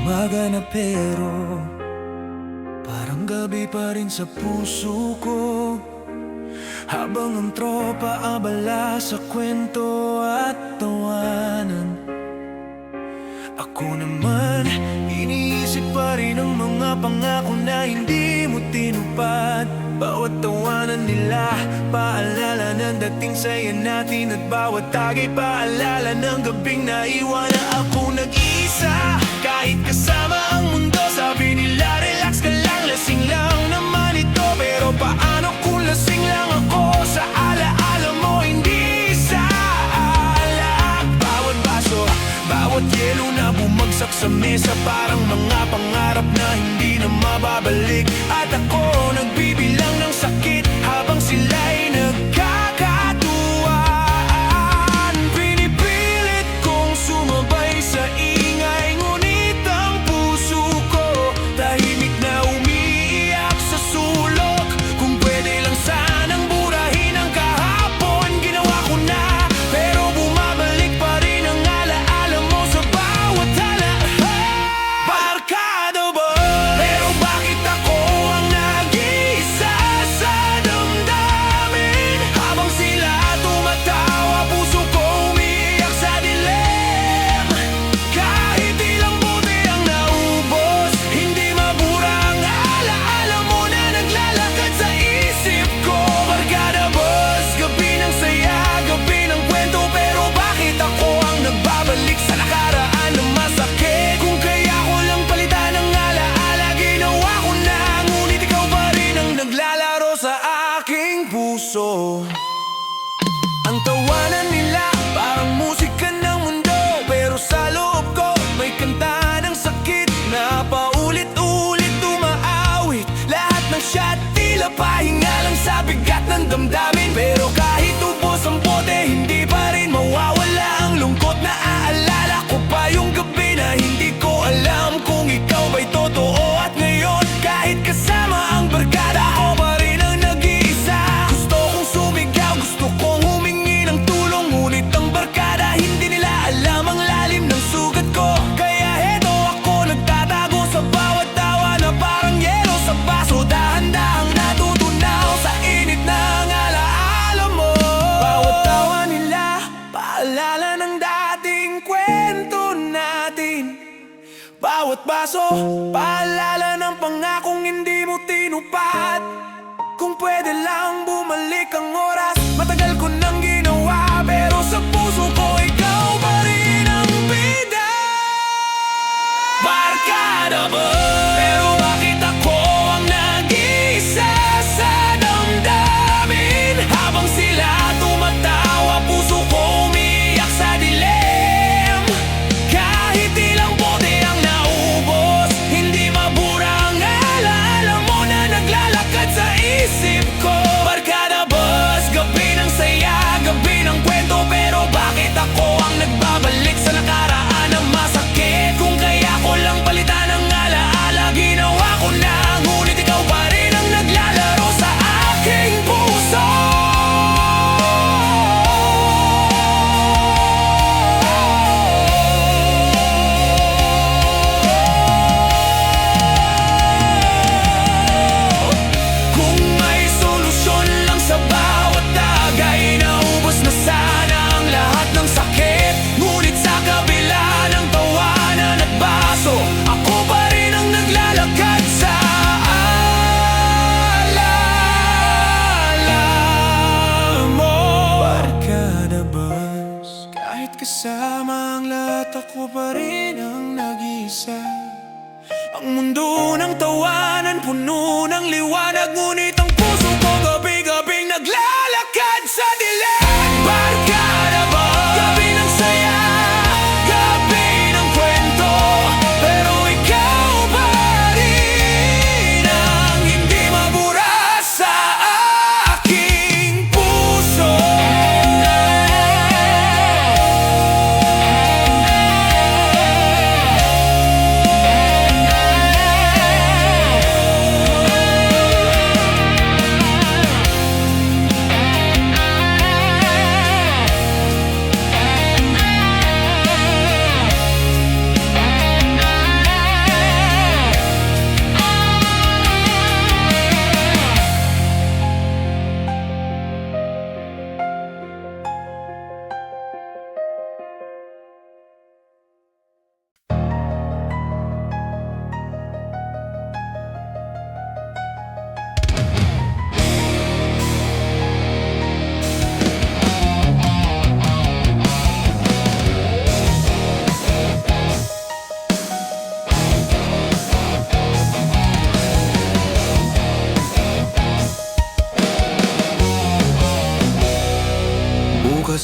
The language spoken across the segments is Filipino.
Umaga na pero parang gabi pa rin sa puso ko, habang ang tropa abala sa kwento at tawanan. Ako naman, iniisip pa rin ang mga pangako na hindi mo tinupad. Bawat tawanan nila, paalala ng dating saya natin. At bawat tagay, paalala ng gabing naiwan na ako nag-iisa. Kahit kasama ang mundo, sabi nila relax ka lang, lasing lang naman ito. Pero paano kung lasing lang ako? Sa alaala mo, hindi sa alak. Bawat baso, bawat yelo na bumagsak sa mesa, parang mga pangarap na hindi na mababalik. At ako nagbibilang ng sakit habang sila'y nagkakatuwaan. Pinipilit kong sumabay sa ingay, ngunit ang puso ko tahimik na umiiyak sa sulok. Kung pwede lang sanang burahin ang kahapon, ginawa ko na, pero bumabalik pa rin ang alaala mo sa bawat hala. Barkada ba? Pero bakit ako ang nag-iisa sa damdamin? Habang sila tumatawa, puso ko umiiyak sa dilim. Kahit ilang bote ang naubos, hindi mabura ang alaala mo na naglalakad sa isip ko. Barkada boss, gabi ng saya, gabi ng kwento, pero bakit ako ang nagbabalik sa nakaraan na masakit? Kung kaya ko lang palitan ang alaala, ginawa ko na, ngunit ikaw pa rin ang naglalaro sa aking puso. Ang tawanan nila parang musika ng mundo, pero sa loob ko may kanta ng sakit na paulit-ulit umaawit. Lahat ng shot tila pahinga lang sa bigat ng damdamin, pero kahit ubos ang bote, hindi pa rin mawawala ang lungkot na aalala ko pa yung gabi na hindi ko alam kung ikaw ba'y totoo. At ngayon, kahit kasama ang barkada, ako pa rin ang nag-iisa. Gusto kong sumigaw, gusto kong humingi ng tulong, ngunit ang barkada, hindi nila alam ang lalim ng sugat ko. Kaya heto ako nagtatago sa bawat tawa na parang yelo sa baso, dahan-dahang natutunaw sa init ng alaala mo. Bawat tawa nila, paalala ng dating kwento natin. Bawat baso, paalala ng pangakong hindi mo tinupad. Kung pwede lang bumalik ang oras, matagal ko nang ginawa, pero sa puso ko ikaw pa rin ang bida. Barkada ba? Pero bakit ako ang nag-iisa sa damdamin? Habang sila tumatawa, puso ko umiiyak sa dilim. Kahit ilang bote ang naubos, hindi mabura ang alaala mo na naglalakad sa isip ko. Barkada boss, gabi ng saya, gabi ng kwento, pero bakit ako ang nagbabalik sa nakaraan na masakit? Kung kaya ko lang palitan ang alaala, ginawa ko na, ngunit ikaw pa rin ang naglalaro sa aking puso. Kung may solusyon lang sa bawat tagay, naubos na sana ang lahat ng sakit. Ngunit sa kabila ng tawanan at baso, ako pa rin ang naglalakad sa alaala mo. Barkada bus, kahit kasama ang lahat, ako pa rin ang nag-iisa. Ang mundo ng tawanan, puno ng liwanag, ngunit ang puso ko gabi-gabing naglalakad sa dilim. Barkada ba? Gabi ng saya, gabi ng kwento, pero ikaw pa rin ang hindi mabura sa aking puso.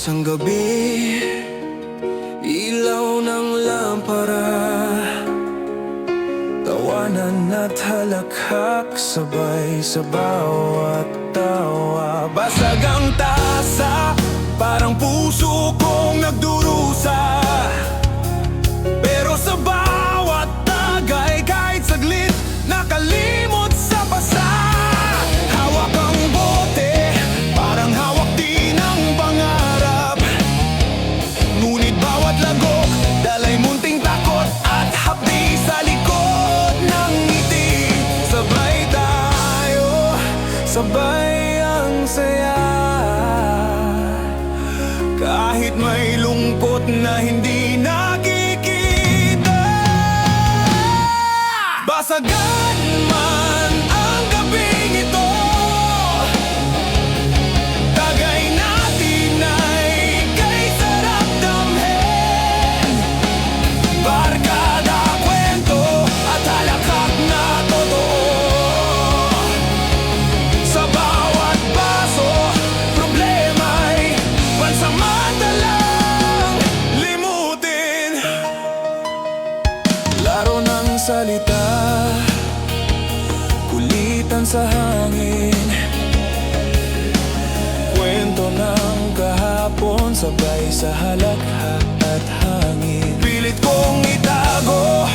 Ang gabi, ilaw ng lampara, tawanan at halakhak sabay sa bawat tawa. Basag ang tasa, parang puso kong nagdurusa. Pero sa bawat tagay, kahit saglit, nakalimot sa basa. Hawak ang bote, parang hawak din ang pangarap. Ngunit bawat lagok, dalay munting takot at hapdi sa likod ng ngiti. Sabay tayo, sabay ang saya. Kahit may lungkot na hindi nakikita. Basagan man ang gabing ito, tagay natin ay kay sarap damhin. Barkada, kwento at halakhak na totoo. Sa bawat baso, problema'y pansamantalang limutin. Laro ng salita, kulitan sa hangin, kwento ng kahapon sabay sa halakhak at hangin. Pilit kong itago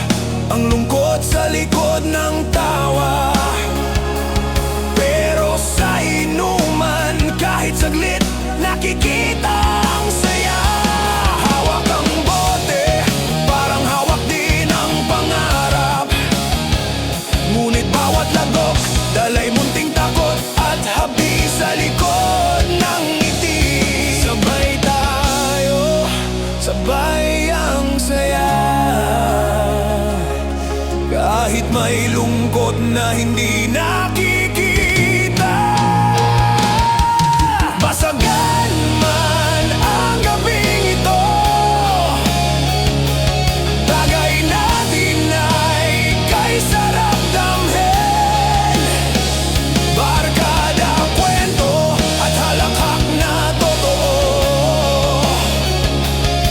ang lungkot sa likod ng tawa. Pero sa inuman, kahit saglit, nakikita ang saya. Hawak ang bote, parang hawak din ang pangarap. Ngunit bawat lagok, dalay munting takot at habi sa likod ng ngiti. Sabay tayo, sabay ang saya. Kahit may lungkot na hindi nakikita. Basagan man ang gabing ito, tagay natin ay kay sarap damhin. Barkada, kwento at halakhak na totoo.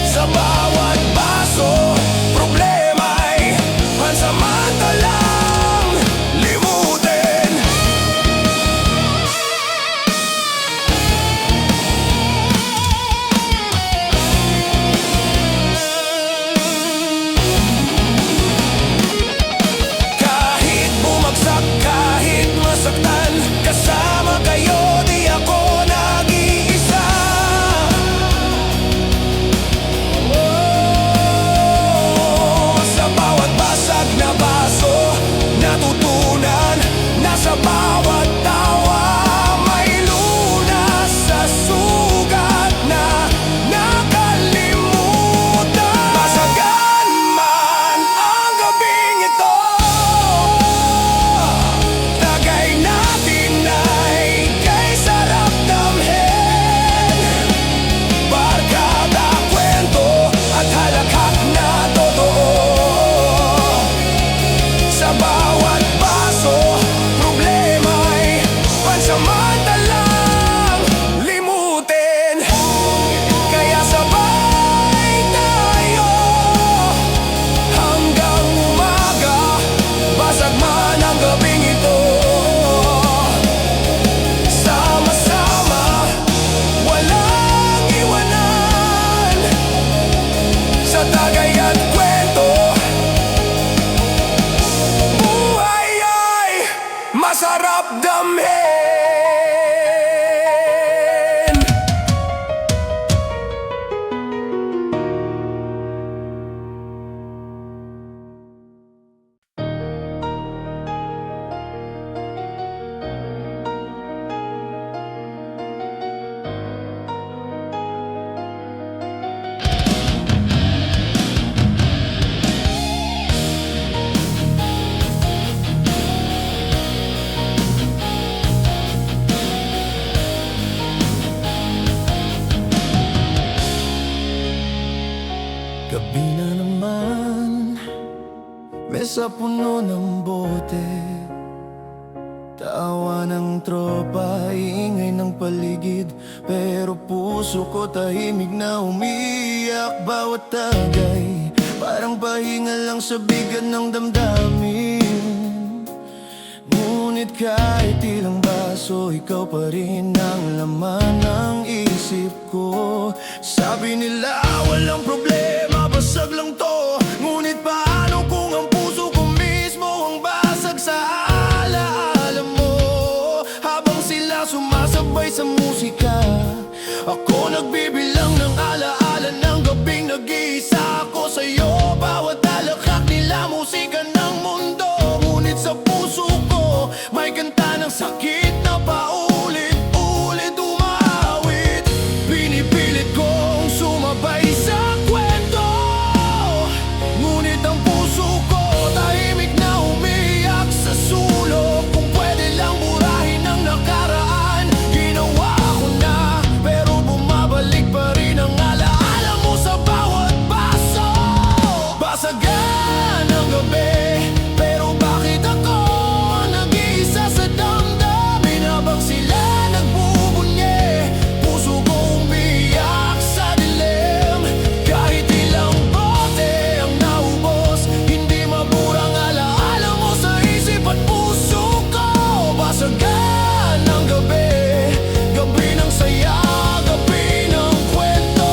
Sa bawat baso, problema'y pansamantalang limutin. Kahit bumagsak, kahit masaktan, kasama kayo di ako nag-iisa. Sa bawat basag na baso, natutunan na sa bawat tawa may lunas sa sugat na nakalimutan. Basagan man ang gabing ito, tagay natin ay kay sarap damhin. Barkada, kwento at halakhak na totoo. Sa bawat baso, problema'y pansamantalang limutin. Kaya sabay tayo hanggang umaga, basag man ang gabing ito. Sama-sama, walang iwanan. Sa tagay at kwento, buhay ay masarap damhin. Gabi na naman, mesa puno ng bote, Tawa ng tropa, ingay ng paligid, pero puso ko tahimik na umiiyak. Bawat tagay, parang pahinga lang sa bigat ng damdamin. Ngunit kahit ilang baso, ikaw pa rin ang laman ng isip ko. Sabi nila walang problema, basag lang to. Ngunit paano kung ang puso ko mismo ang basag sa alaala mo? Habang sila sumasabay sa musika, ako nagbibilang ng alaala ng gabing nag-iisa ako sa'yo. Bawat alakhak nila musika ng mundo, ngunit sa puso ko may kanta ng sakit na paulit-ulit umawit. Pinipilit kong sumabay sa kwento, ngunit ang puso ko tahimik na umiyak sa sulok. Kung pwede lang burahin ang nakaraan, ginawa ko na, pero bumabalik pa rin ang alaala mo sa bawat paso. Basagan ang gabi, pero bakit ako ang nag-iisa sa damdamin? Habang sila nagbubunye, puso ko umiyak sa dilim. Kahit ilang bote ang naubos, hindi maburang alaala mo sa isip at puso ko. Basagan ang gabi, gabi ng saya, gabi ng kwento.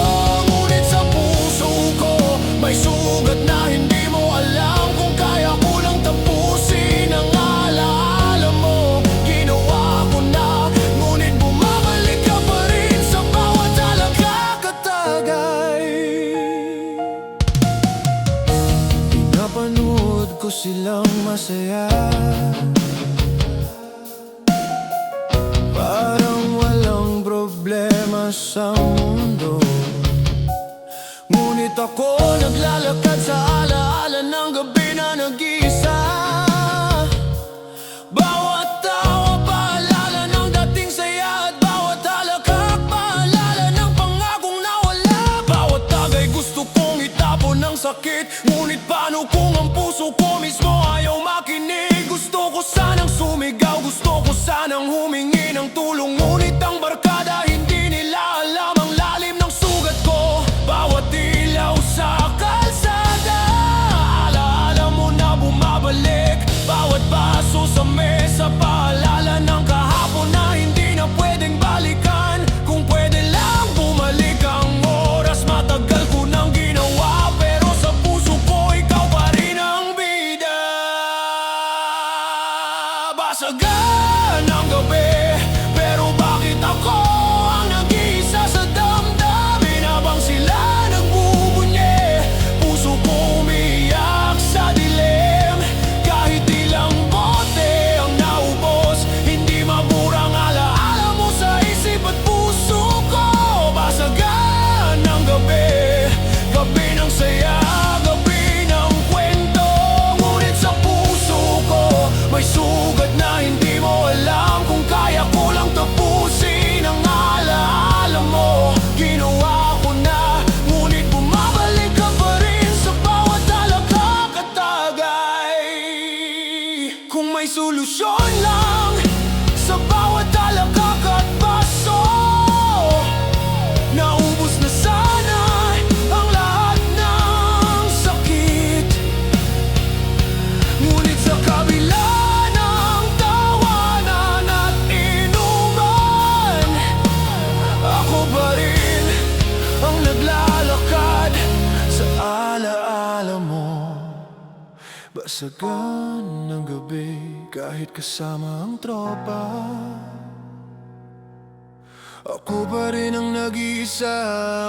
Ngunit sa puso ko may sugat na hindi mo alam. Kung kaya ko lang tapusin ang alaala mo, ginawa ko na, ngunit bumabalik ka pa rin sa bawat alakakatagay. Pinapanood ko silang masaya, parang walang problema sa mundo. Ngunit ako naglalakad sa alaala ng gabi na nag-iisa. Bawat tawa paalala ng dating saya, at bawat alakhak paalala ng pangakong nawala. Bawat tagay gusto kong itapon ng sakit, ngunit paano kung ang puso ko mismo ayaw makinig? Gusto ko sanang sumigaw, gusto ko sanang humingi ng tulong, ngunit ang barkada hindi nila alam ang lalim ng sugat ko. Bawat ilaw sa kalsada, alaala mo na bumabalik. Bawat baso sa mesa, paalala ng kahapon na hindi na pwedeng balikan. Kung pwede lang bumalik ang oras, matagal ko nang ginawa, pero sa puso ko ikaw pa rin ang bida. Basagan ang gabi, pero bakit ako ang nag-iisa sa damdamin? Habang sila nagbubunye, puso ko umiyak sa dilim. Kahit ilang bote ang naubos, hindi maburang alaala mo sa isip at puso ko. Basagan ang gabi, gabi ng saya, gabi ng kwento. Ngunit sa puso ko may sugat na hindi mo alam. Kung kaya ko lang tapusin ang alaala mo, ginawa ko na, ngunit bumabalik ka pa rin sa bawat alakakatagay. Kung may solusyon lang sa bawat alakak at baso, naubos na sana ang lahat ng sakit. Ngunit sa kabila ng tawanan at inuman, ako pa rin ang naglalakad sa alaala mo. Basagan ng gabi, kahit kasama ang tropa, ako pa rin ang nag-iisa.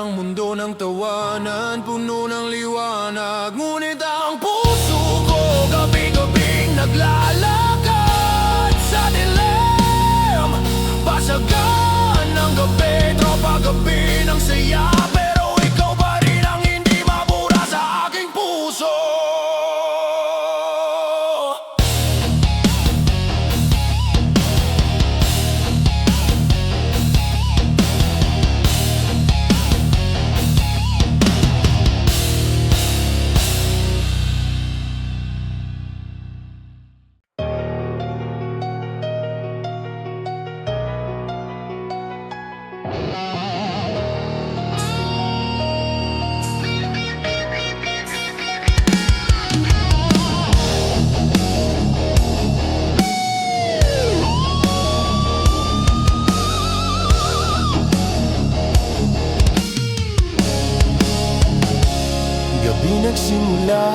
Ang mundo ng tawanan, puno ng liwanag, ngunit ang puso ko gabi-gabing naglalakad sa dilim. Basagan ng gabi, tropa, gabi ng saya, pero ikaw pa rin ang hindi mabura sa aking puso. nagsimula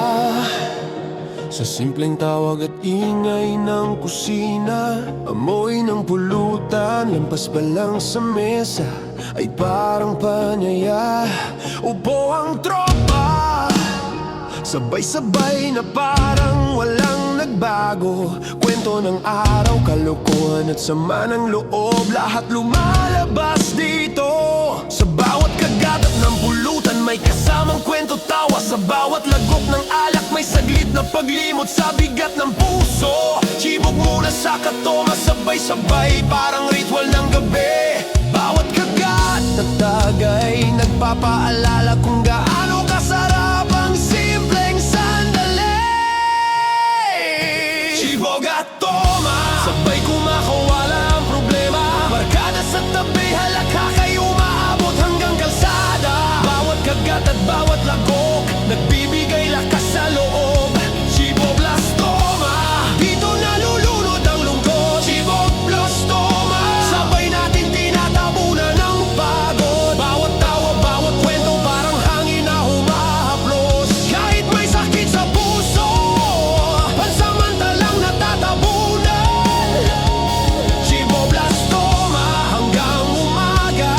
sa simpleng tawag at ingay ng kusina. Amoy ng pulutan, lampas pa lang sa mesa ay parang panyaya. Upo ang tropa, sabay-sabay na parang walang nagbago. Kwento ng araw, kalokohan at sama ng loob, lahat lumalabas dito. Sa bawat kagatap ng pulutan may kasamang kwento, tawa. Sa bawat lagok ng alak may saglit na paglimot sa bigat ng puso. Chibog muna sa katoma, sabay-sabay parang ritual ng gabi. Bawat kagat na tagay nagpapaalala kung gaano kasarap ang simpleng sandali. Chibog at toma, sabay kumakawala ang problema. Barkada sa tabi, halaka kayo maabot hanggang kalsada. Bawat kagat at bawat lagok nagbibigay lakas sa loob. Chiboblastoma, dito nalulunod ang lungkot. Chiboblastoma, sabay natin tinatabunan ng pagod. Bawat tawa, bawat kwento parang hangin na humahaplos. Kahit may sakit sa puso, pansamantalang natatabunan. Chiboblastoma, hanggang umaga.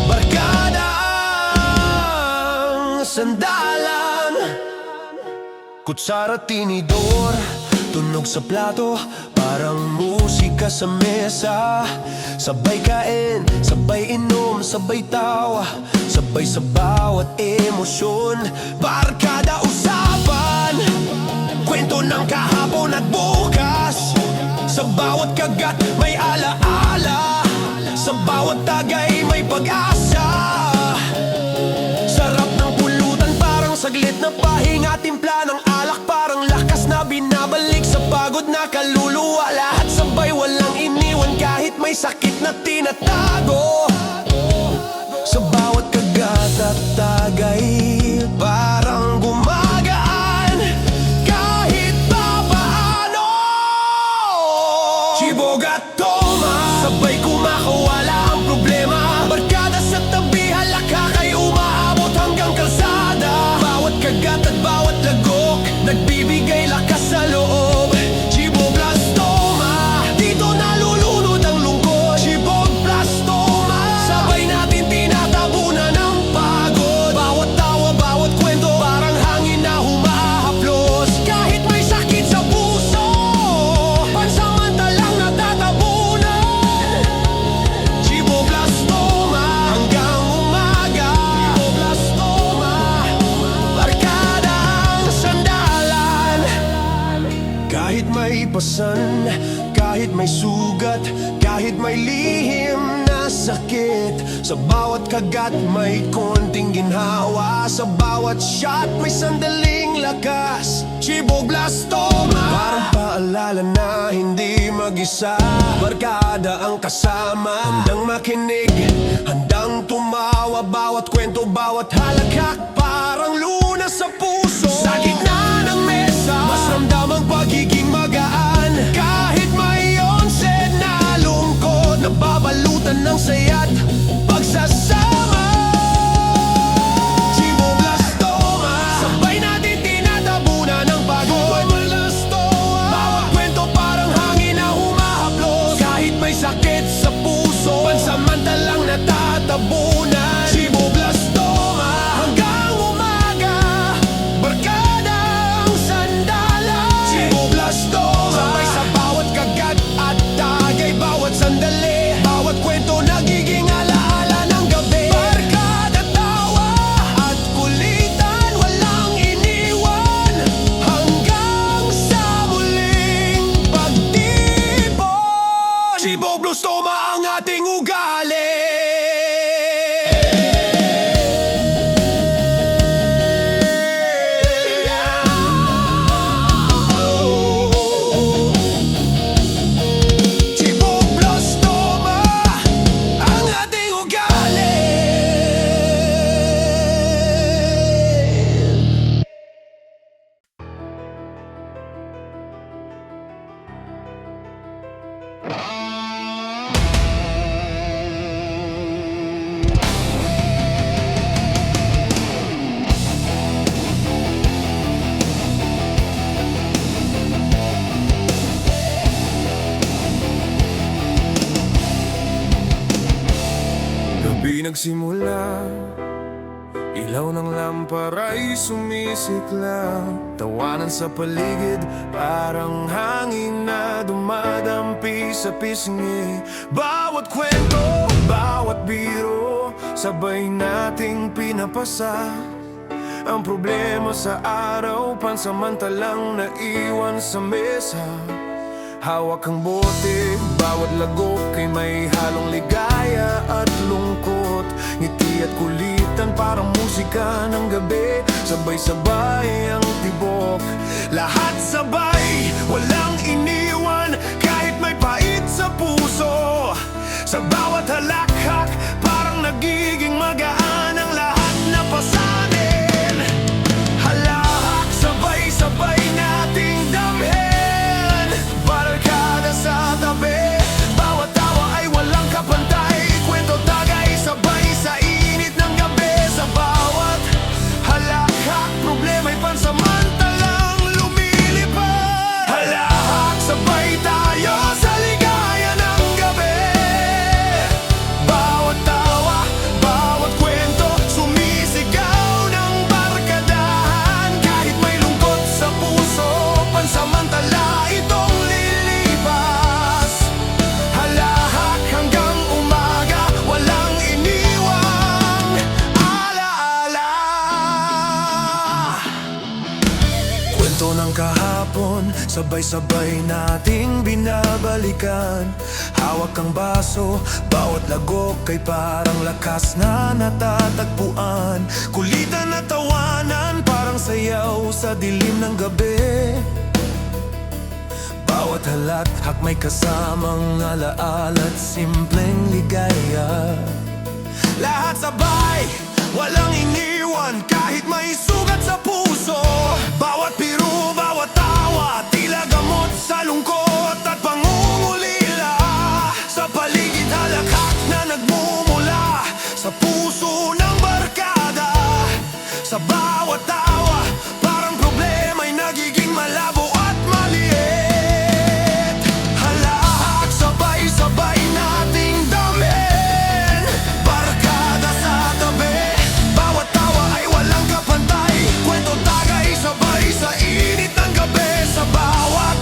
Barkada ang sandalan. Kutsara, tinidor, tunog sa plato, parang musika sa mesa. Sabay kain, sabay inom, sabay tawa, sabay sa bawat emosyon. Barkada usapan, kwento ng kahapon at bukas. Sa bawat kagat may alaala, sa bawat tagay may pag-asa. Sarap ng pulutan, parang saglit na pahinga. Timpla ng alak, parang lakas na binabalik sa pagod na kaluluwa. Lahat sabay, walang iniwan kahit may sakit na tinatago. Sa bawat kagat at tagay parang gumagaan kahit pa paano. Chibog at toma, sabay kumakawala ang problema. Barkada sa tabi, halaka kayo umaabot hanggang kalsada. Bawat kagat at bawat lagok nagbibigay lakas sa loob. Chiboblastoma, dito nalulunod ang lungkot. Chiboblastoma, sabay natin tinatabunan ng pagod. Bawat tawa, bawat kwento parang hangin na humahaplos. Kahit may sakit sa puso, pansamantalang natatabunan. Chiboblastoma, hanggang umaga. Chiboblastoma, barkada ang sandalan. Kahit may pasan, kahit may sugat, kahit may lihim na sakit. Sa bawat kagat may konting ginhawa, sa bawat shot may sandaling lakas. Chiboblastoma, parang paalala na hindi mag-isa. Barkada ang kasama, handang makinig, handang tumawa. Bawat kwento, bawat halakak parang lunas sa puso. Sa gitna ng mesa, mas ramdam ang pagiging magaan. Kahit may onset na lungkot, nababalutan ng saya't pagsasama. Chiboblastoma, sabay natin tinatabunan ng pagod. Chiboblastoma, bawat kwento parang hangin na humahaplos. Kahit may sakit sa puso, pansamantalang natatabunan. Chiboblastoma, hanggang umaga. Barkada ang sandalan. Chiboblastoma, sabay sa bawat kagat at tagay. Bawat sandali, bawat kwento nagiging alaala ng gabi. Barkada, tawa at kulitan, walang iniwan hanggang sa muling pagtipon. Chiboblastoma ang ating ugali. Chiboblastoma ang ating ugali. gabi nagsimula, ilaw ng lampara'y sumisikla. Tawanan sa paligid, parang hangin na dumadampi sa pisngi. Bawat kwento, bawat biro, sabay nating pinapasa. Ang problema sa araw, pansamantalang naiwan sa mesa. Hawak ang bote, bawat lagok ay may halong ligaya at lungkot. Ngiti at kulitan parang musika ng gabi, sabay-sabay ang tibok. Lahat sabay, walang iniwan, kahit may pait sa puso. Sa bawat halakhak, parang nagiging magaan ang lahat na pasanin. Halahak, sabay-sabay nating damhin. Barkada sa tabi, bawat tawa ay walang kapantay. Kwento tagay, sabay sa init ng gabi. Sa bawat halakhak, problema'y pansamantalang lumilipad. Halahak, sabay tayo sa ligaya ng gabi. Bawat tawa, bawat kwento, sumisigaw ng barkadahan. Kahit may lungkot sa puso, pansamantala itong lilipas. Halahak hanggang umaga, walang iniwang alaala. Kwento ng kahapon, sabay-sabay nating binabalikan. Hawak ang baso, bawat lagok ay parang lakas na natatagpuan. Kulitan at tawanan, parang sayaw sa dilim ng gabi. Bawat halakhak may kasamang alaala at simpleng ligaya. Lahat sabay, walang iniwan, kahit may sugat sa puso. Bawat biro, bawat tawa, tila gamot sa lungkot at pangungulila. Sa paligid halakhak na nagmumula sa puso ng barkada. Sa bawat tawa, parang problema'y nagiging malabo at maliit. Halahak, sabay-sabay nating damhin. Barkada sa tabi, bawat tawa ay walang kapantay. Kwento tagay, sabay sa init ng gabi. Sa bawat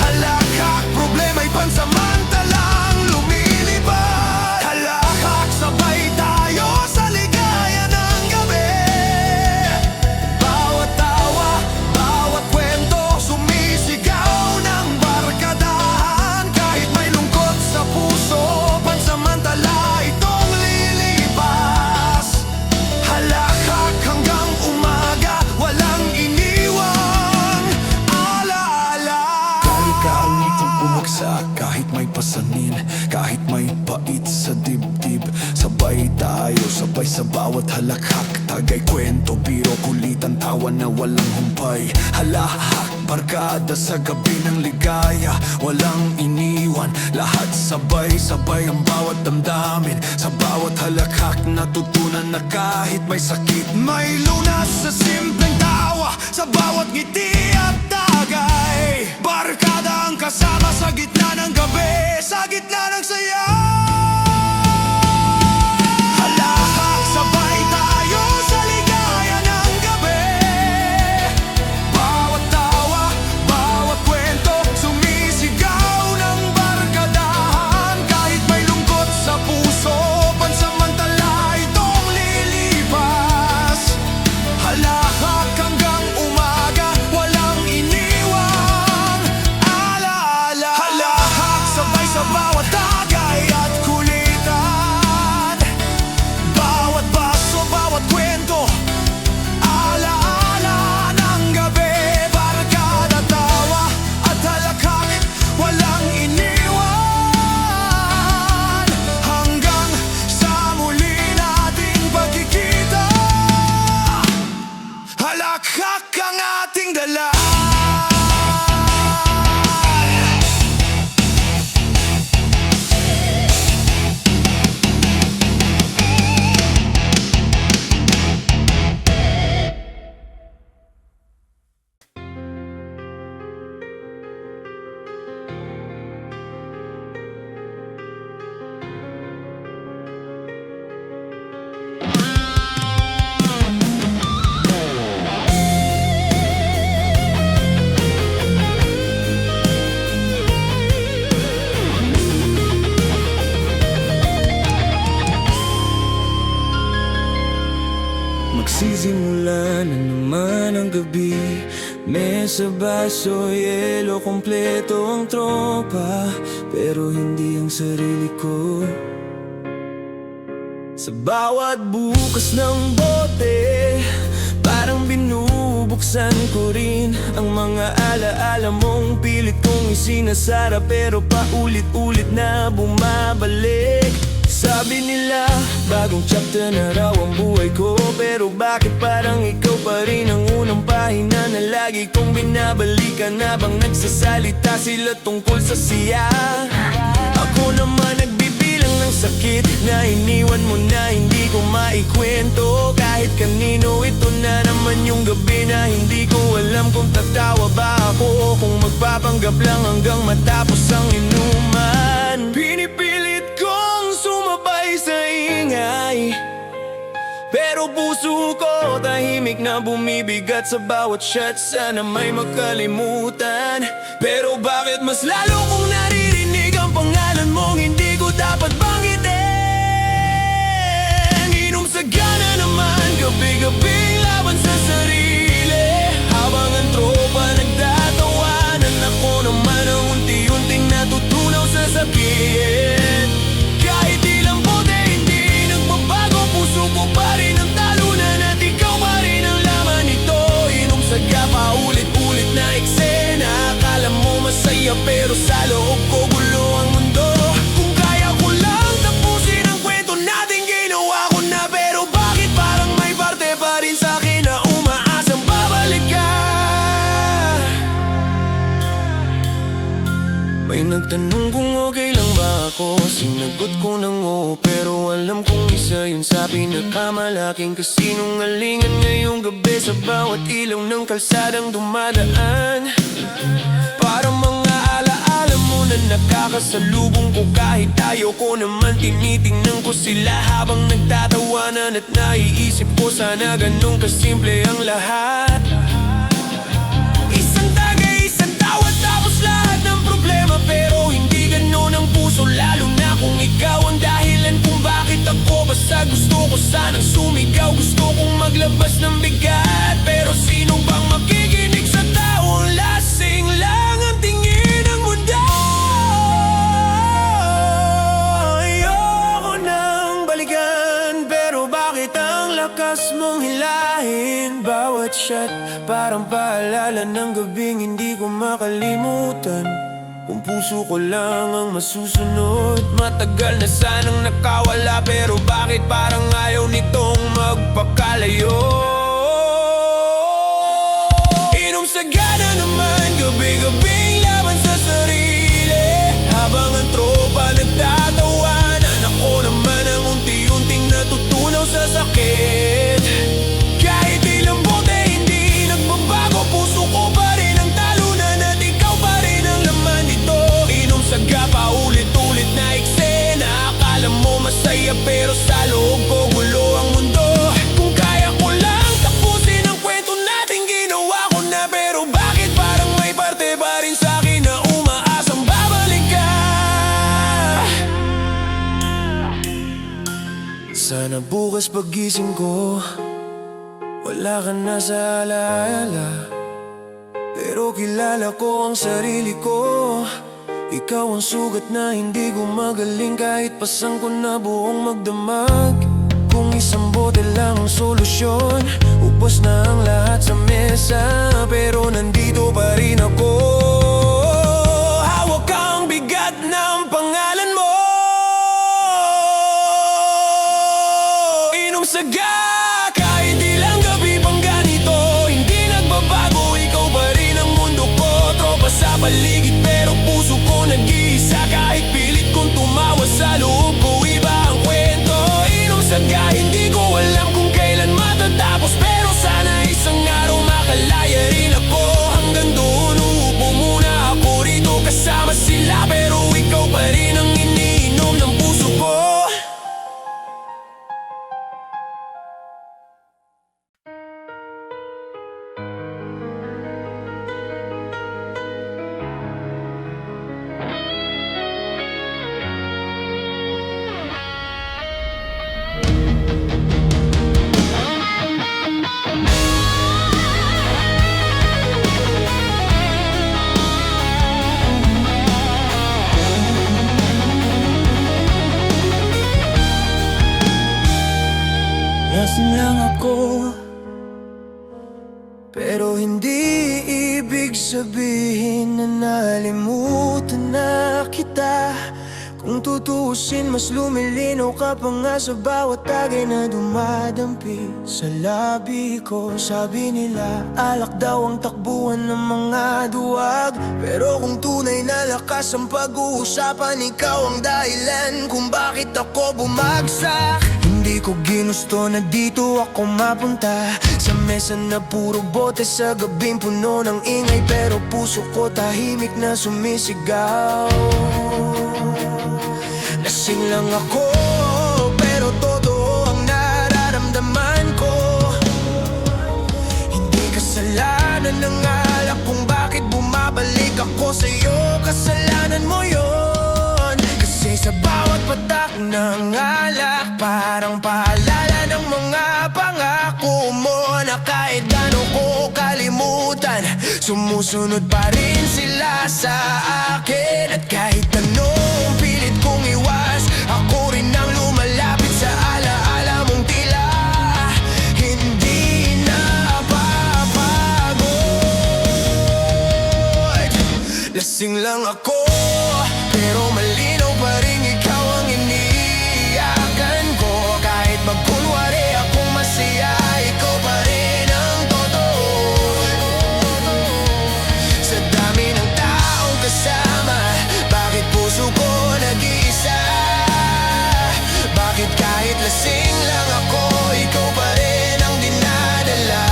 halakhak, problema'y pansamantalang lumilipad. Halahak, sabay tayo sa ligaya ng gabi. Bawat tawa, bawat kwento, sumisigaw ng barkadahan. Kahit may lungkot sa puso, pansamantala itong lilipas. Halahak hanggang umaga, walang iniwang alaala. Kahit kaangit ang bumagsak, kahit may pasanin, kahit may pait sa dibdib, sabay tayo, sabay sa bawat halakhak. Tagay, kwento, biro, kulitan, tawa na walang humpay. Halahak, barkada sa gabi ng ligaya, walang iniwan. Lahat sabay-sabay ang bawat damdamin. Sa bawat halakhak natutunan na kahit may sakit, may lunas sa simpleng tawa. Sa bawat ngiti at tagay, barkada ang kasama sa gitna ng gabi, sa gitna ng saya. Halahak, sabay tayo sa ligaya ng gabi. Bawat tawa, bawat kwento, sumisigaw ng barkadahan. Kahit may lungkot sa puso, pansamantala itong lilipas. Halahak hanggang umaga, walang iniwang alaala. Halahak, sabay sa bawat tagay, gabi, mesa, baso, yelo, kompleto ang tropa, pero hindi ang sarili ko. Sa bawat bukas ng bote, parang binubuksan ko rin ang mga alaala mong pilit kong isinasara, pero paulit-ulit na bumabalik. Sabi nila, bagong chapter na raw ang buhay ko, pero bakit parang ikaw pa rin ang unang pahina na lagi kong binabalikan habang nagsasalita sila tungkol sa siya. Ako naman nagbibilang ng sakit na iniwan mo na hindi ko maikwento kahit kanino. Ito na naman yung gabi na hindi ko alam kung tatawa ba ako o kung magpapanggap lang hanggang matapos ang inuman. Pinipilit kong sumabay sa ingay, pero puso ko tahimik na bumibigat sa bawat shot. Sana may makalimutan, pero bakit mas lalo kong naririnig ang pangalan mong hindi ko dapat banggitin. Inom sa gana naman, gabi-gabing laban sa sarili, habang ang tropa nagtatawanan. Ako naman ang unti-unting natutunaw sa sakit. Kahit ilang bote hindi nagbabago, puso ko pa rin ang talunan at ikaw pa rin ang laman nito. Inom sa gapa, ulit-ulit na eksena, akala mo masaya pero sa loob ko gulo ang mundo. Kung kaya ko lang tapusin ang kwento natin, ginawa ko na, pero bakit parang may parte pa rin sa akin na umaasang babalik ka? May nagtanong kung okay lang ba ako, sinagot ko ng oo, pero alam kong isa yun sa pinakamalaking kasinungalingan ngayong gabi. Sa bawat ilaw ng kalsadang dumadaan, para mga alaala mo na nakakasalubong ko, kahit ayaw ko naman tinitingnan ko sila habang nagtatawanan. At naiisip ko sana ganun kasimple ang lahat, isang tagay, isang tawad, tapos lahat ng problema. Pero hindi ganun ang puso, lalo na kung ikaw ang dahilan kung bakit ako basta gusto ko sanang sumigaw. Gusto kong maglabas ng bigat, pero sino bang makikinig sa taong lasing lang ang tingin ng mundo? Ayoko nang balikan, pero bakit ang lakas mong hilahin? Bawat shot parang paalala ng gabing hindi ko makalimutan. Kung puso ko lang ang masusunod, matagal na sanang nakawala, pero bakit parang ayaw nitong magpakalayo? Inom sa gana naman, gabi-gabing laban sa sarili, habang ang tropa nagtatawanan. Ako naman ang unti-unting natutunaw sa sakit. Kahit ilang bote hindi nagbabago, puso ko pa rin ang talunan at ikaw pa rin ang laman nito. Inom sa gapa, ulit-ulit na eksena, akala mo masaya pero sa loob ko gulo ang mundo. Kung kaya ko lang tapusin ang kwento natin, ginawa ko na, pero bakit parang may parte pa rin sa akin na umaasang babalik ka? Sana bukas pagising ko wala ka na sa alaala, pero kilala ko ang sarili ko. Ikaw ang sugat na hindi gumagaling kahit pasang ko na buong magdamag. Kung isang bote lang ang solusyon, ubos na ang lahat sa mesa, pero nandito pa rin ako. Hawak ang bigat ng pangalan mo, inom sa kahit ilang gabi pang ganito, hindi nagbabago, ikaw pa rin ang mundo ko. Tropa sa paligid pero puso ko nag-iisa, kahit pilit kong tumawa sa loob ko iba ang kwento. Inom sa hindi ko alam kung kailan matatapos, pero sana isang araw makalaya rin ako. Hanggang doon uupo mo lasing lang ako, pero hindi ibig sabihin na nalimutan na kita. Kung tutuusin, mas lumilinaw ka pa nga sa bawat tagay na dumadampi sa labi ko. Sabi nila, alak daw ang takbuhan ng mga duwag, pero kung tunay na lakas ang pag-uusapan, ikaw ang dahilan kung bakit ako bumagsak. Hindi ko ginusto na dito ako mapunta, sa mesa na puro bote sa gabing puno ng ingay, pero puso ko tahimik na sumisigaw. Lasing lang ako, pero totoo ang nararamdaman ko. Hindi kasalanan ng alak kung bakit bumabalik ako sa'yo. Kasalanan mo yon, kasi sa bawat patak ng alak, parang paalala ng mga pangako mo na kahit ano ko kalimutan, sumusunod pa rin sila sa akin. At kahit anong pilit kong iwas, ako rin ang lumalapit sa alaala mong tila hindi napapagod. Lasing lang ako, pero malinaw pa rin ikaw ang iniiyakan ko. Kahit magkunwari akong masaya, ikaw pa rin ang totoo. Sa dami ng taong kasama, bakit puso ko nag-iisa? Bakit kahit lasing lang ako, ikaw pa rin ang dinadala?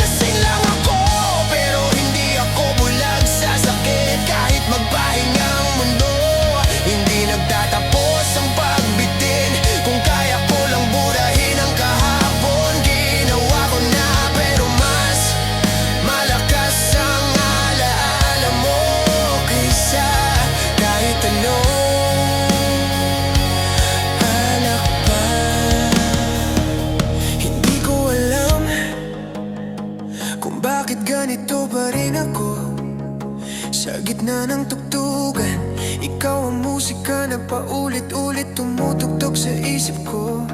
Lasing lang ako, pero hindi ako bulag sa sakit. Kahit magpahinga ang mundo, hindi nagtatapos ang pagbitin. Kung kaya ko lang burahin ang kahapon, ginawa ko na, pero mas malakas ang alaala mo kaysa kahit anong alak pa. Hindi ko alam kung bakit ganito pa rin ako. Sa gitna ng tugtugan, ikaw ang musika na paulit-ulit tumutugtog sa isip ko.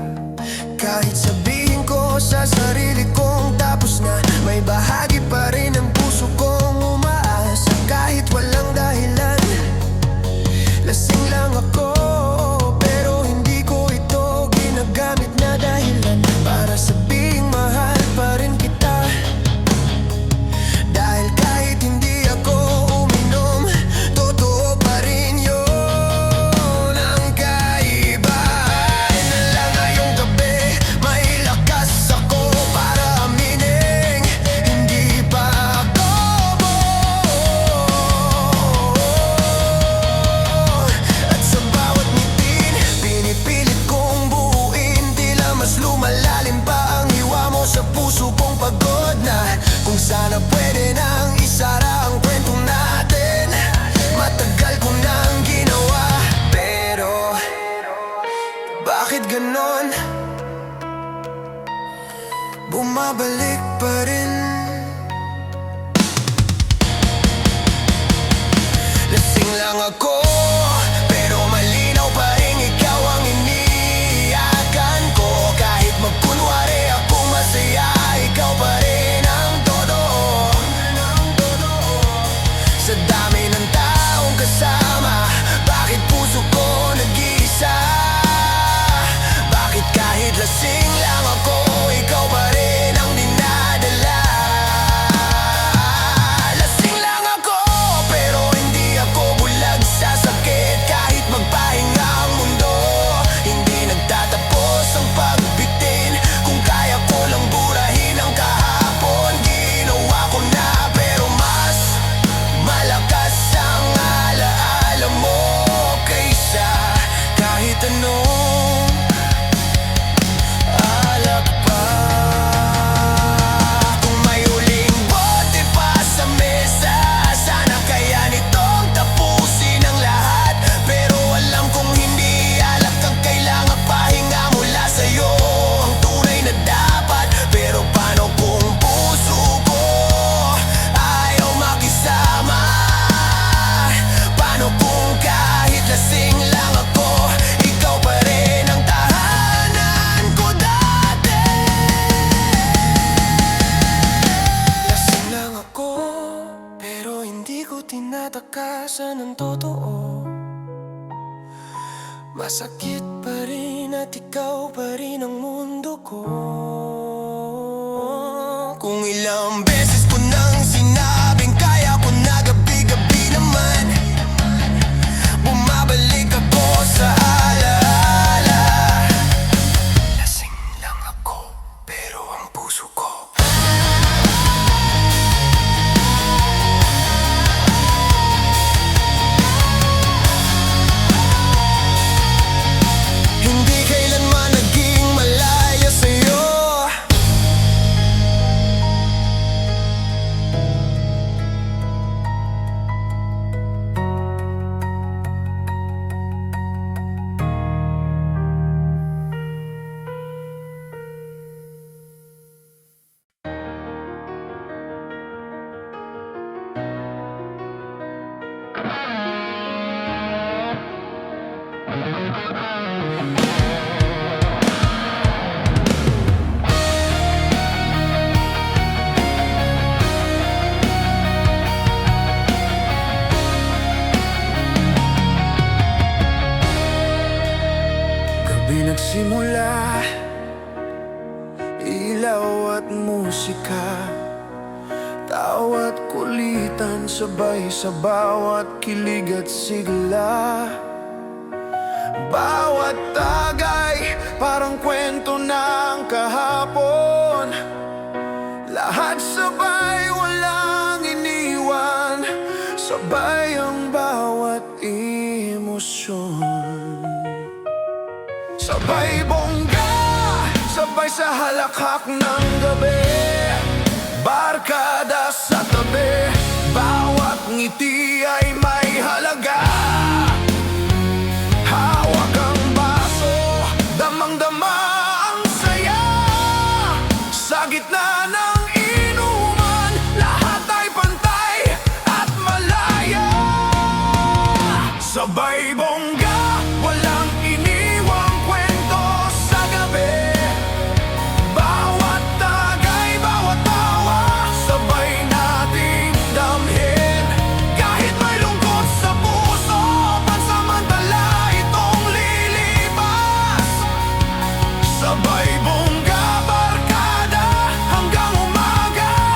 Kahit sabihin ko sa sarili kong tapos na, may bahagi pa rin ng puso kong umaasa. Kahit walang dahilan, lasing lang ako, pero hindi ko ito ginagamit na dahilan para sabihing mahal pa rin kita. Dahil kahit hindi ako uminom, totoo pa rin yun. Ang kaibahan na lang ngayong gabi, may lakas ako para aminin, hindi pa ako at sa bawat ngitin, pinipilit kong buuin, tila mas lumalalim pa ang hiwa mo sa puso kong pagod na. Kung sana pwede nang isara ang kwento natin, matagal ko nang ginawa, pero bakit ganon? Bumabalik pa rin. Lasing lang ako, pero malinaw pa rin ikaw ang iniiyakan ko. Kahit magkunwari akong masaya, ikaw pa rin ang totoo. Sa dami ng taong kasama, bakit puso ko nag-iisa? Bakit kahit lasing lang ako, ikaw pa rin ang dinadala? iwasan ang totoo. Masakit pa rin at ikaw pa rin ang mundo ko. Kung ilang beses ko nang sinabing kaya ko na, gabi-gabi naman bumabalik ako sa alaala. Lasing lang ako, pero ang puso ko hindi kailanman naging malaya sa'yo. Gabi nagsimula, ilaw at musika, tawa't kulitan sabay sa bawat kilig at sigla. Bawat tagay parang kwento ng kahapon, lahat sabay walang iniwan, sabay ang bawat emosyon. Sabay bongga, sabay sa halakhak ng gabi, barkada sa tabi, bawat ngiti ay may halaga. Hawak ang baso, damang-dama ang saya, sa gitna ng inuman, lahat ay pantay at malaya. Sabay bongga, walang iniwang kwento sa gabi, bawat tagay, bawat tawa, sabay nating damhin. Kahit may lungkot sa puso, pansamantala itong lilipas. Sabay bongga, barkada hanggang umaga,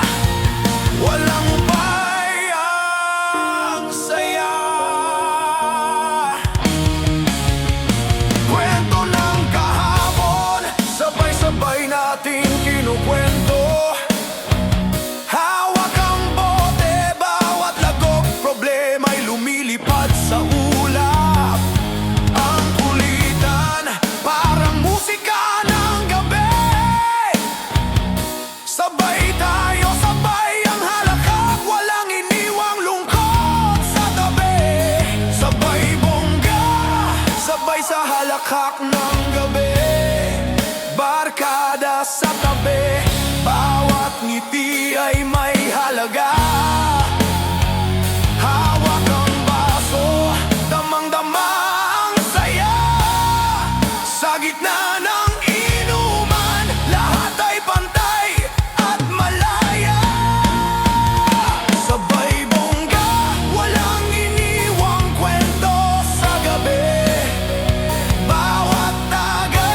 walang upay ang saya. Kwento ng kahapon, sabay-sabay natin kinukwento. Hawak ang bote, bawat lagok, problema'y lumilipad sa ulap. Ang kulitan, parang musika ng gabi, sabay tayo, sabay ang halakhak, walang iniwang lungkot sa tabi. Sabay bongga, sabay sa halakhak ng gabi, barkada sa tabi, bawat ngiti ay may halaga. Hawak ang baso, damang-dama ang saya, sa gitna ng inuman, lahat ay pantay at malaya. Sabay bongga, walang iniwang kwento sa gabi, bawat tagay,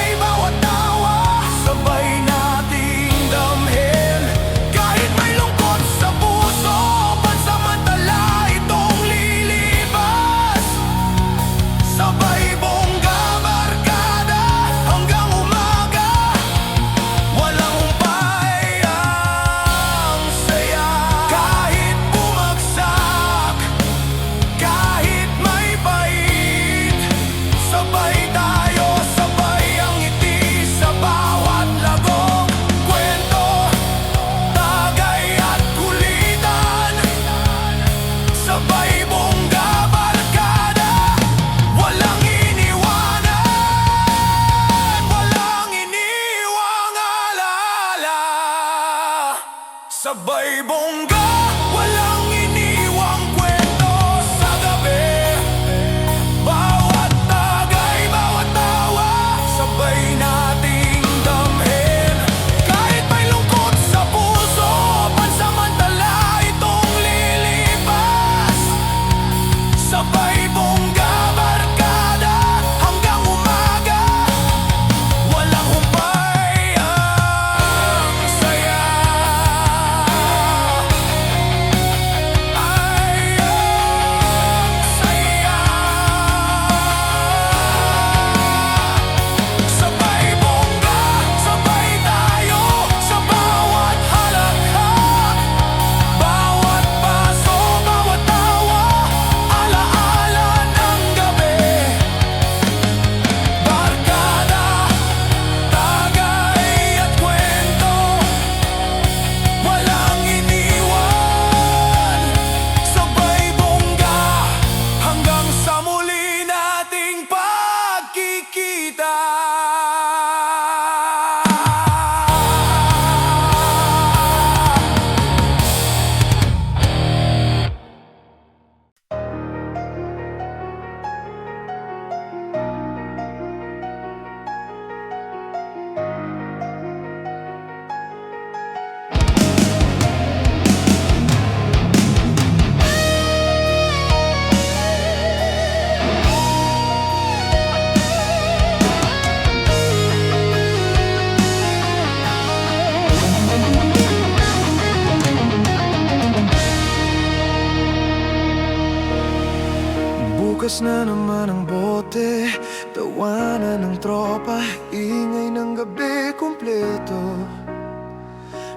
Bukas na naman ang bote, tawanan ng tropa, ingay ng gabi kumpleto.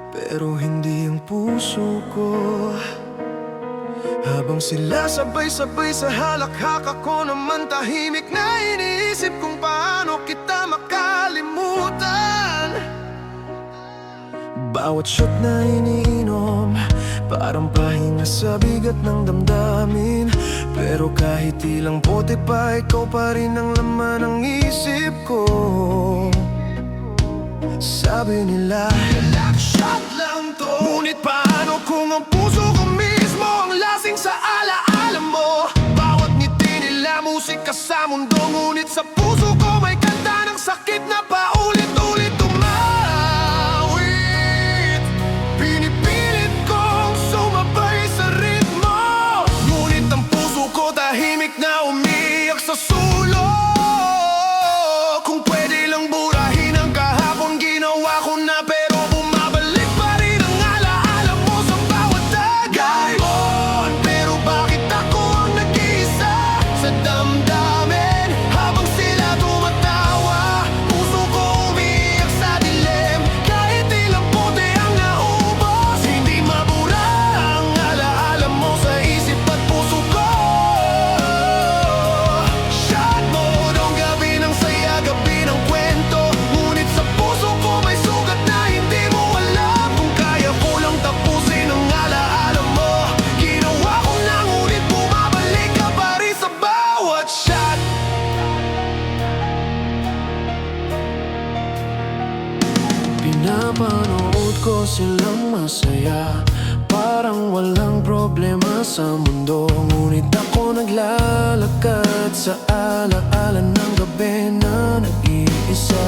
Pero hindi ang puso ko. Habang sila sabay-sabay sa halakhak, ako naman tahimik na iniisip kung paano kita makalimutan. Bawat shot na iniinom, parang pahinga sa bigat ng damdamin. Pero kahit ilang bote pa, ikaw pa rin ang laman ng isip ko. Sabi nila, relax shot lang to. Ngunit paano kung ang puso ko mismo ang lasing sa alaala mo? Bawat ngiti nila musika sa mundo, ngunit sa puso ko may kanta ng sakit na paulit-ulit umawit. Pinipilit kong sumabay sa ritmo, ngunit ang puso ko tahimik na umiyak sa sulok. Kung pwede lang burahin ang kahapon, ginawa ko na, pero bumabalik pa rin ang alaala mo sa bawat tagay mo. Pero bakit ako ang nag-iisa sa damdamin? Habang sila tumatawa, puso ko umiyak sa dilim. Kahit ilang bote ang naubos, hindi mabura ang alaala mo sa isip at puso ko. Shot mo nung gabi ng saya, gabi ng kwento, ngunit sa puso ko may sugat na hindi mo alam. Kung kaya ko lang tapusin ang alaala mo, ginawa ko na, ngunit bumabalik ka pa rin sa bawat shot. Pinapanood ko silang masaya, parang walang problema sa mundo. Ngunit ako naglalakad sa alaala ng gabi na nag-iisa.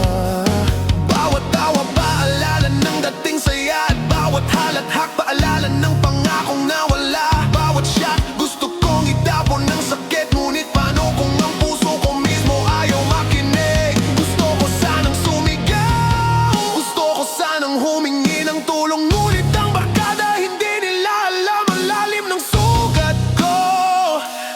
Bawat tawa paalala ng dating saya, at bawat halakhak paalala ng pangakong nawala. Bawat shot gusto kong itapon ng sakit, ngunit paano kung ang puso ko mismo ayaw makinig? Gusto ko sanang sumigaw, gusto ko sanang humingi ng tulong, ngunit ang barkada hindi nila alam ang lalim ng sugat ko.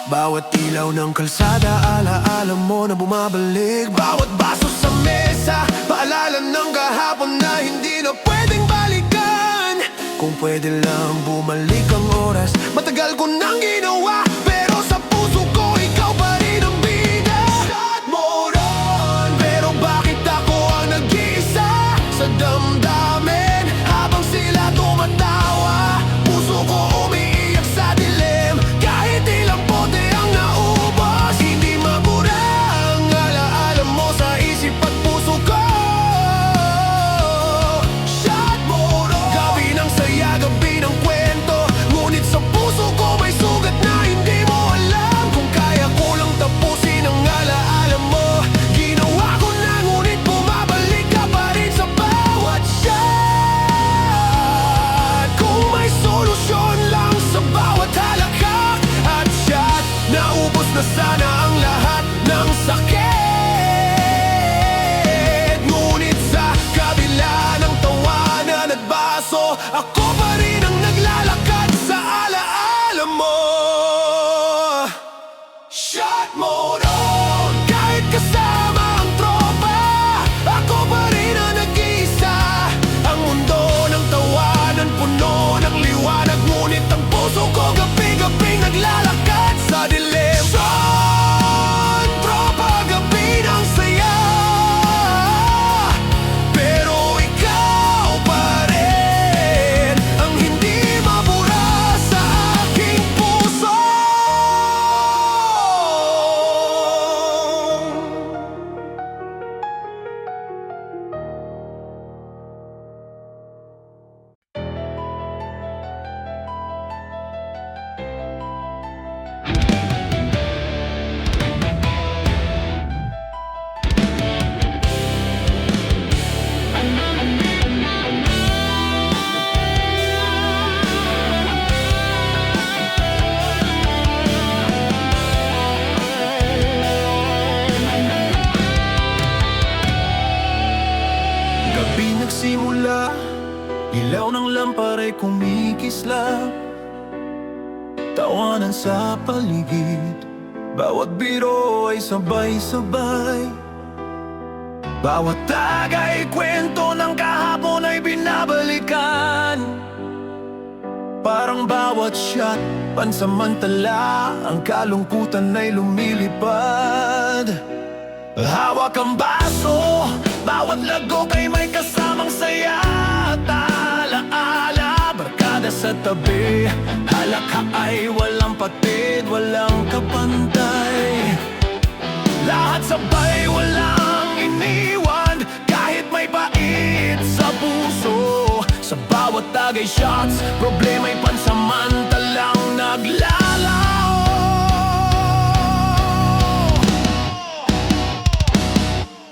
Bawat ilaw ng kalsada, alaala mo na bumabalik. Bawat baso sa mesa, paalala ng kahapon na hindi na pwedeng balikan. Kung pwede lang bumalik ang oras, matagal ko nang ginawa, pero sa puso ko ikaw pa rin ang bida. Shot mo ron, pero bakit ako ang nag-iisa sa damdamin? Habang sila tumatawa, puso ko umiiyak sa dilim. Kahit ilang bote ang naubos, hindi mabura ang alaala mo sa isip at puso ko. Shot mo ron, gabi ng saya, gabi ng kwento, ngunit sa puso ko may sugat na hindi mo alam. Kung kaya ko lang tapusin ang alaala mo, ginawa ko na, ngunit bumabalik ka pa rin sa bawat shot. Kung may solusyon lang sa bawat halakhak at shot, naubos na sana ang lahat ng sakit. Ngunit sa kabila ng tawanan at baso, ako pa rin ang naglalakad sa alaala mo. Shot mo ron, kahit kasama ang tropa, ako pa rin ang nag-iisa. Ang mundo ng tawanan puno ng liwanag, ngunit ang puso ko gabi-gabi naglalakad sa dilim. Shot, tropa, gabi ng saya, pero ikaw pa rin ang hindi mabura sa aking puso. Gabi nagsimula, ilaw ng lampara'y kumikislap. Tawanan sa paligid, Bawat biro ay sabay-sabay. Bawat tagay kwento ng kahapon ay binabalikan. Parang bawat shot, pansamantala, ang kalungkutan ay lumilipad. Hawak ang baso, bawat lagok ay may kasamang saya. Alaala, barkada sa tabi, halakha ay walang patid, walang kapantay. Lahat sabay, walang iniwan, kahit may pait sa puso. Sa bawat tagay shots, problema'y pansamantalang naglalaho.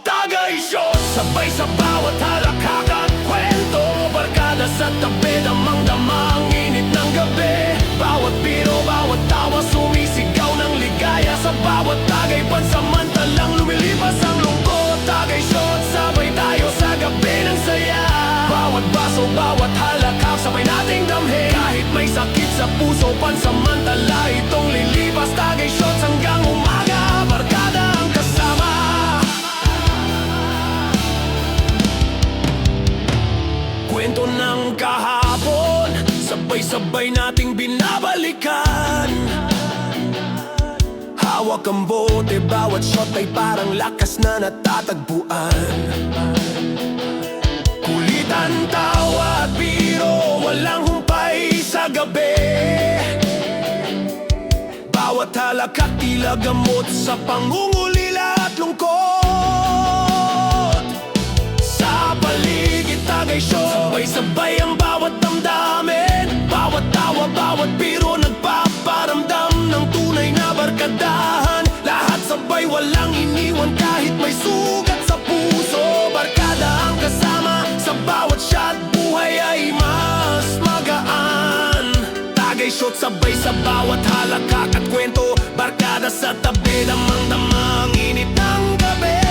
Tagay shots, sabay sa bawat halakhak at kwento. Barkada sa tabi, damang-damang init ng gabi. Bawat biro, bawat tawa, sumisigaw ng ligaya. Sa bawat tagay, pansamantalang lumilipas ang lungkot. Tagay shots, sabay tayo sa gabi ng saya. Bawat baso, bawat halakhak, sabay nating damhin. Kahit may sakit sa puso, pansamantala itong lilipas. Tagay shots hanggang umaga, barkada ang kasama. Kwento ng kahapon, sabay-sabay nating binabalikan. Hawak ang bote, bawat shot ay parang lakas na natatagpuan. Kulitan, tawa at biro, walang humpay sa gabi. Bawat halakhak tila gamot sa pangungulila at lungkot. Sa paligid tagay show, sabay-sabay ang bawat damdamin. Bawat tawa, bawat biro, nagpaparamdam ng tunay na barkadahan. Lahat sabay, walang iniwan kahit may sugat sa puso. Barkada ang kasama, sa bawat shot buhay ay mas magaan. Tagay shot sabay sa bawat halakhak at kwento. Barkada sa tabi, damang-damang init ng gabi.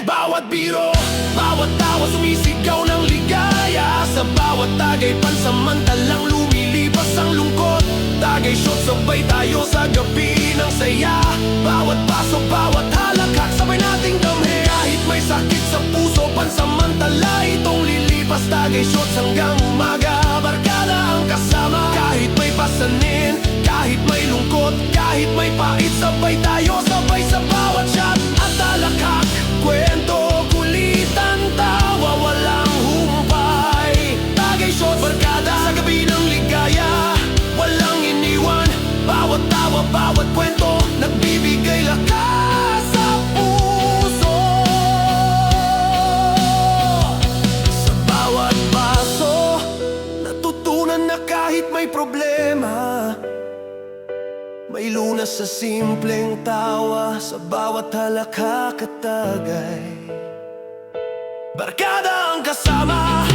Bawat biro, bawat tawa, sumisigaw ng ligaya. Sa bawat tagay, pansamantalang lumilipas ang lungkot. Tagay shot, sabay tayo sa gabi ng saya. Bawat paso, bawat halakhak, sabay nating damhin. Kahit may sakit sa puso, pansamantala itong lilipas. Tagay shots hanggang umaga, barkada ang kasama. Kahit may pasanin, kahit may lungkot, kahit may pait, sabay tayo, sabay sa bawat shot at halakhak. Kwento, kulitan, tawa, walang humpay. Tagay shot, barkada sa gabi ng ligaya. Walang iniwan, bawat tawa, bawat kwento, nagbibigay lakas sa puso. Sa bawat baso, natutunan na kahit may problema. May lunas sa simpleng tawa, sa bawat halakhak at tagay. Barkada ang kasama,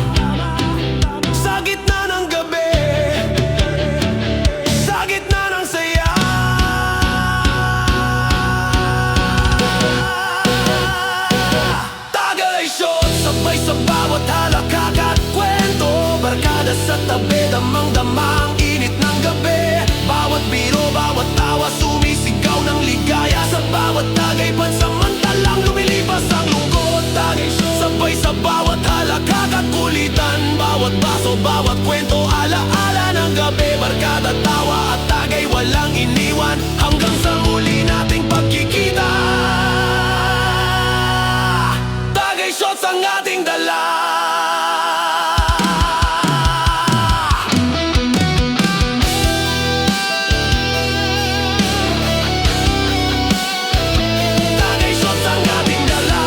sa gitna ng gabi, sa gitna ng saya. Tagay shot, sabay sa bawat halakhak at kwento. Barkada sa tabi, damang-damang init ng gabi. Bawat biro, bawat tawa, sumisigaw ng ligaya. Sa bawat tagay, pansamantalang lumilipas ang lungkot. Tagay shot, sabay sa bawat halakhak at kulitan. Bawat baso, bawat kwento, alaala ng gabi. Barkada, tawa at tagay, walang iniwan, hanggang sa muli nating pagkikita. Tagay shots ang ating dala. Tagay shots ang ating dala.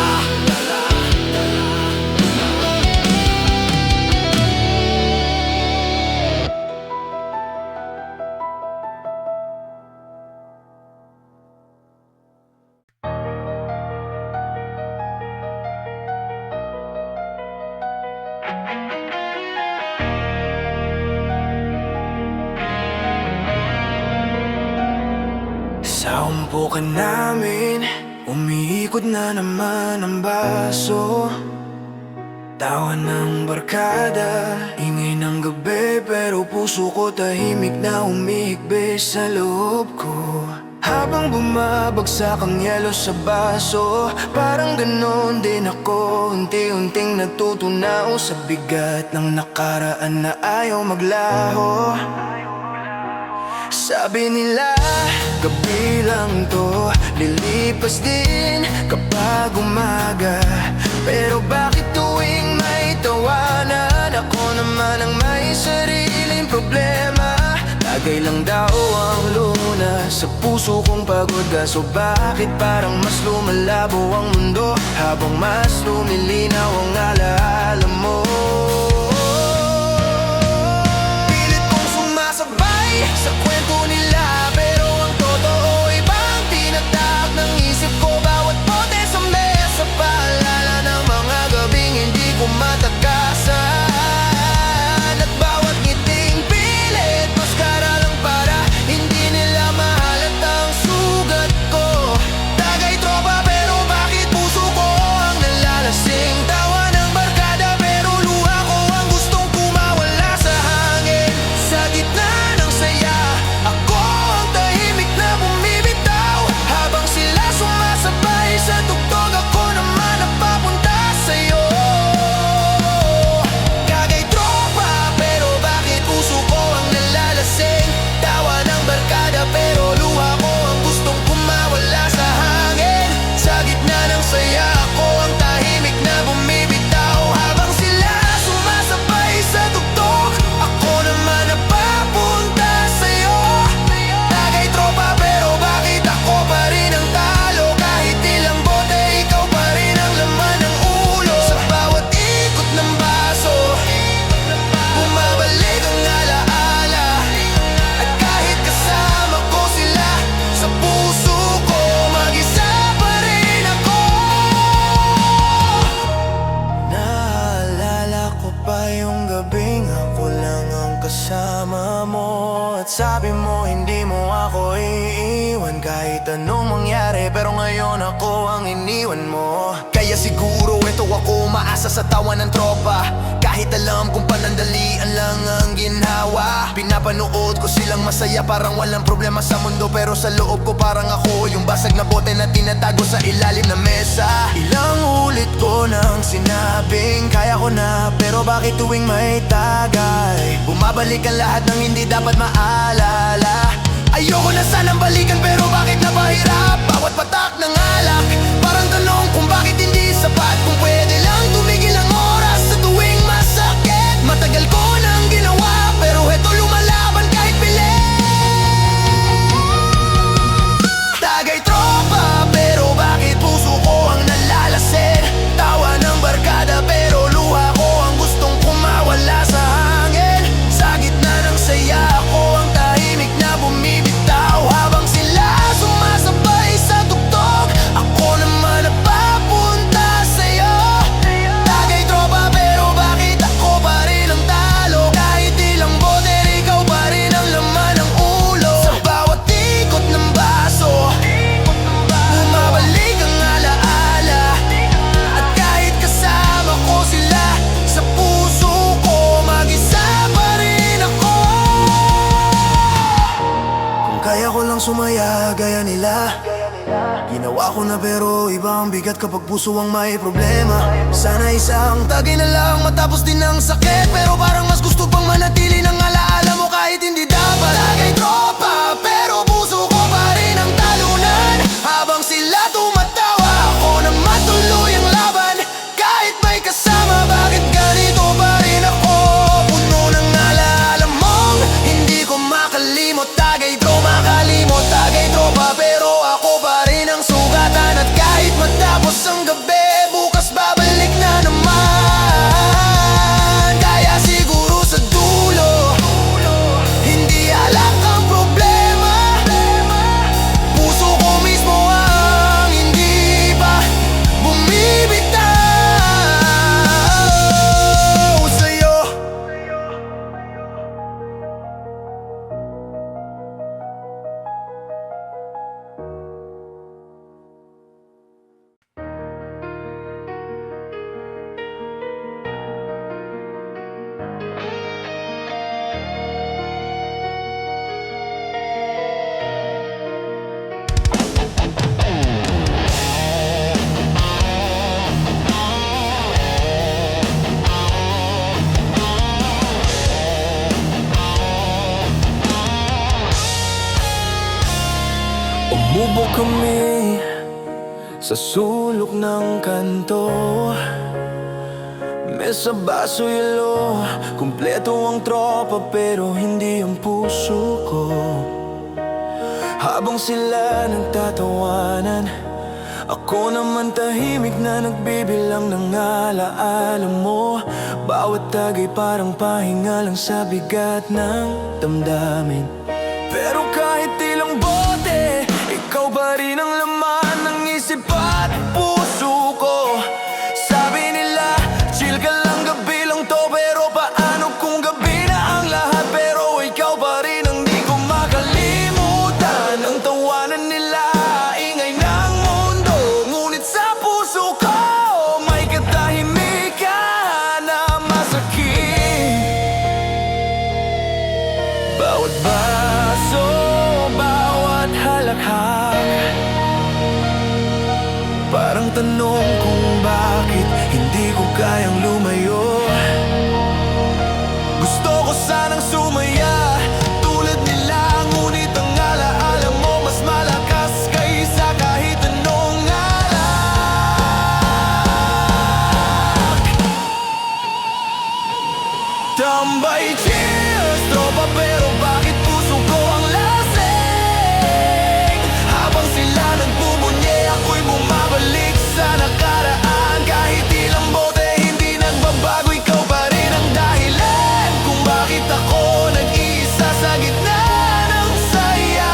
Sa umpukan namin, umiikot na naman ang baso. Tawa ng barkada, ingay ng gabi, pero puso ko tahimik na umihigbi sa loob ko. Habang bumabagsak ang yelo sa baso, parang ganon din ako, unti-unting natutunaw sa bigat ng nakaraan na ayaw maglaho. Sabi nila, gabi lang to, lilipas din kapag umaga. Pero bakit tuwing may tawanan, ako naman ang may sariling problema? Tagay lang daw ang lunas sa puso kong pagod. Kaso bakit parang mas lumalabo ang mundo habang mas lumilinaw ang alaala mo? Pilit kong sumasabay sa kwento nila, pero ang totoo ibang tinatahak ng isip ko. Bawat bote sa mesa, paalala ng mga gabing hindi ko matakasan. At bawat ngiting pilit, maskara lang para hindi nila mahalatang sugat ko. Tagay tropa pero bakit puso ko ang nalalasing? Tawa ng barkada pero luha ko ang gustong kumawala sa hangin. Sa gitna ng saya, ako ang tahimik na bumibitaw. Habang sila sumasabay sa tugtog, ako naman napapunta sa'yo. Kagay tropa pero bakit puso ko ang nalalasing? Tawa ng barkada pero luha ko ang gustong kumawala sa hangin. Sa gitna ng saya, ako ang tahimik na bumibitaw. Habang sila sumasabay sa tugtog, ako naman napapunta sa'yo. Tagay tropa pero bakit ako pa rin ang talo? Kahit ilang bote, ikaw pa rin ang laman ng ulo. Sa bawat ikot ng baso, bumabalik ang alaala. At kahit kasama ko sila, sa puso ko mag-isa pa rin ako. Naalala ko pa yung gabing ako lang ang kasama mo. At sabi mo hindi mo ako iiwan kahit anong mangyari, pero ngayon ako ang iniwan mo. Kaya siguro eto ako maasa sa tawa ng tropa. Kahit alam kung panandalian lang ang ginhawa, pinapanood ko silang masaya parang walang problema sa mundo. Pero sa loob ko parang ako yung basag na bote na tinatago sa ilalim ng mesa. Ilang ulit ko nang sinabing kaya ko na, pero bakit tuwing may tagay, bumabalik ang lahat ng hindi dapat maalala. Ayoko na sanang balikan pero bakit napahirap? Bawat patak ng alak, parang tanong kung bakit hindi sapat. Kung pwede lang tumigil ang oras sa tuwing masakit. Matagal ko nang ginawa pero heto lumalaban kahit pilit. Tagay tropa pero bakit puso ko ang nalalasin? Tawa ng barkada pero luha ko ang gustong kumawala sa hangin. Sa gitna ng saya, ako ang tahimik na bumibitaw. Habang sila sumasabay sa tugtog, ako naman napapunta sa'yo. Tagay tropa pero bakit ako pa rin ang talo? Kahit ilang bote, ikaw pa rin ang laman ng ulo. Sa bawat ikot ng baso, bumabalik ang alaala. At kahit kasama ko sila, sa puso ko mag-isa pa rin ako. Kung kaya ko lang sumaya gaya nila, ginawa ko na pero iba ang bigat kapag puso ang may problema. Sana isang tagay na lang matapos din ang sakit, pero parang mas gusto pang manatili ng alaala mo kahit hindi dapat. Tagay tropa pero puso ko pa rin ang talunan. Habang sila tumatawa, ako naman tuloy ang laban. Kahit may kasama, bakit ganito pa rin ako? Puno ng alaala mong hindi ko makalimot. Tagay tropa, makalimot, tagay tropa pero ako pa rin ang sugatan. At kahit matapos ang gabi, bukas babalik na naman. Kaya siguro sa dulo, hindi alak ang problema. Umubo kami sa sulok ng kanto. Mesa, baso, yelo, kumpleto ang tropa pero hindi ang puso ko. Habang sila nagtatawanan, ako naman tahimik na nagbibilang ng alaala mo. Bawat tagay parang pahinga lang sa bigat ng damdamin. Pero kahit ilang bote, ikaw pa rin ang laman ng isip at puso ko. Sabi nila, chill ka lang, gabi lang to. Pero paano kung gabi na ang lahat? Pero ikaw pa rin ang di ko makalimutan. Ang tawanan nila, ingay ng mundo, ngunit sa puso ko may katahimikan na masakit. Bawat baso, bawat halakhak, parang tanong kung bakit hindi ko kayang lumayo. Gusto ko sanang sumaya tulad nila, ngunit ang alaala mo mas malakas kaysa kahit anong alak. Tambay, cheers, tropa, pero bakit puso ko ang lasing? Habang sila nagbubunye, ako'y bumabalik sa nakaraan. Kahit ilang bote, hindi nagbabago, ikaw pa rin ang dahilan kung bakit ako nag-iisa sa gitna ng saya.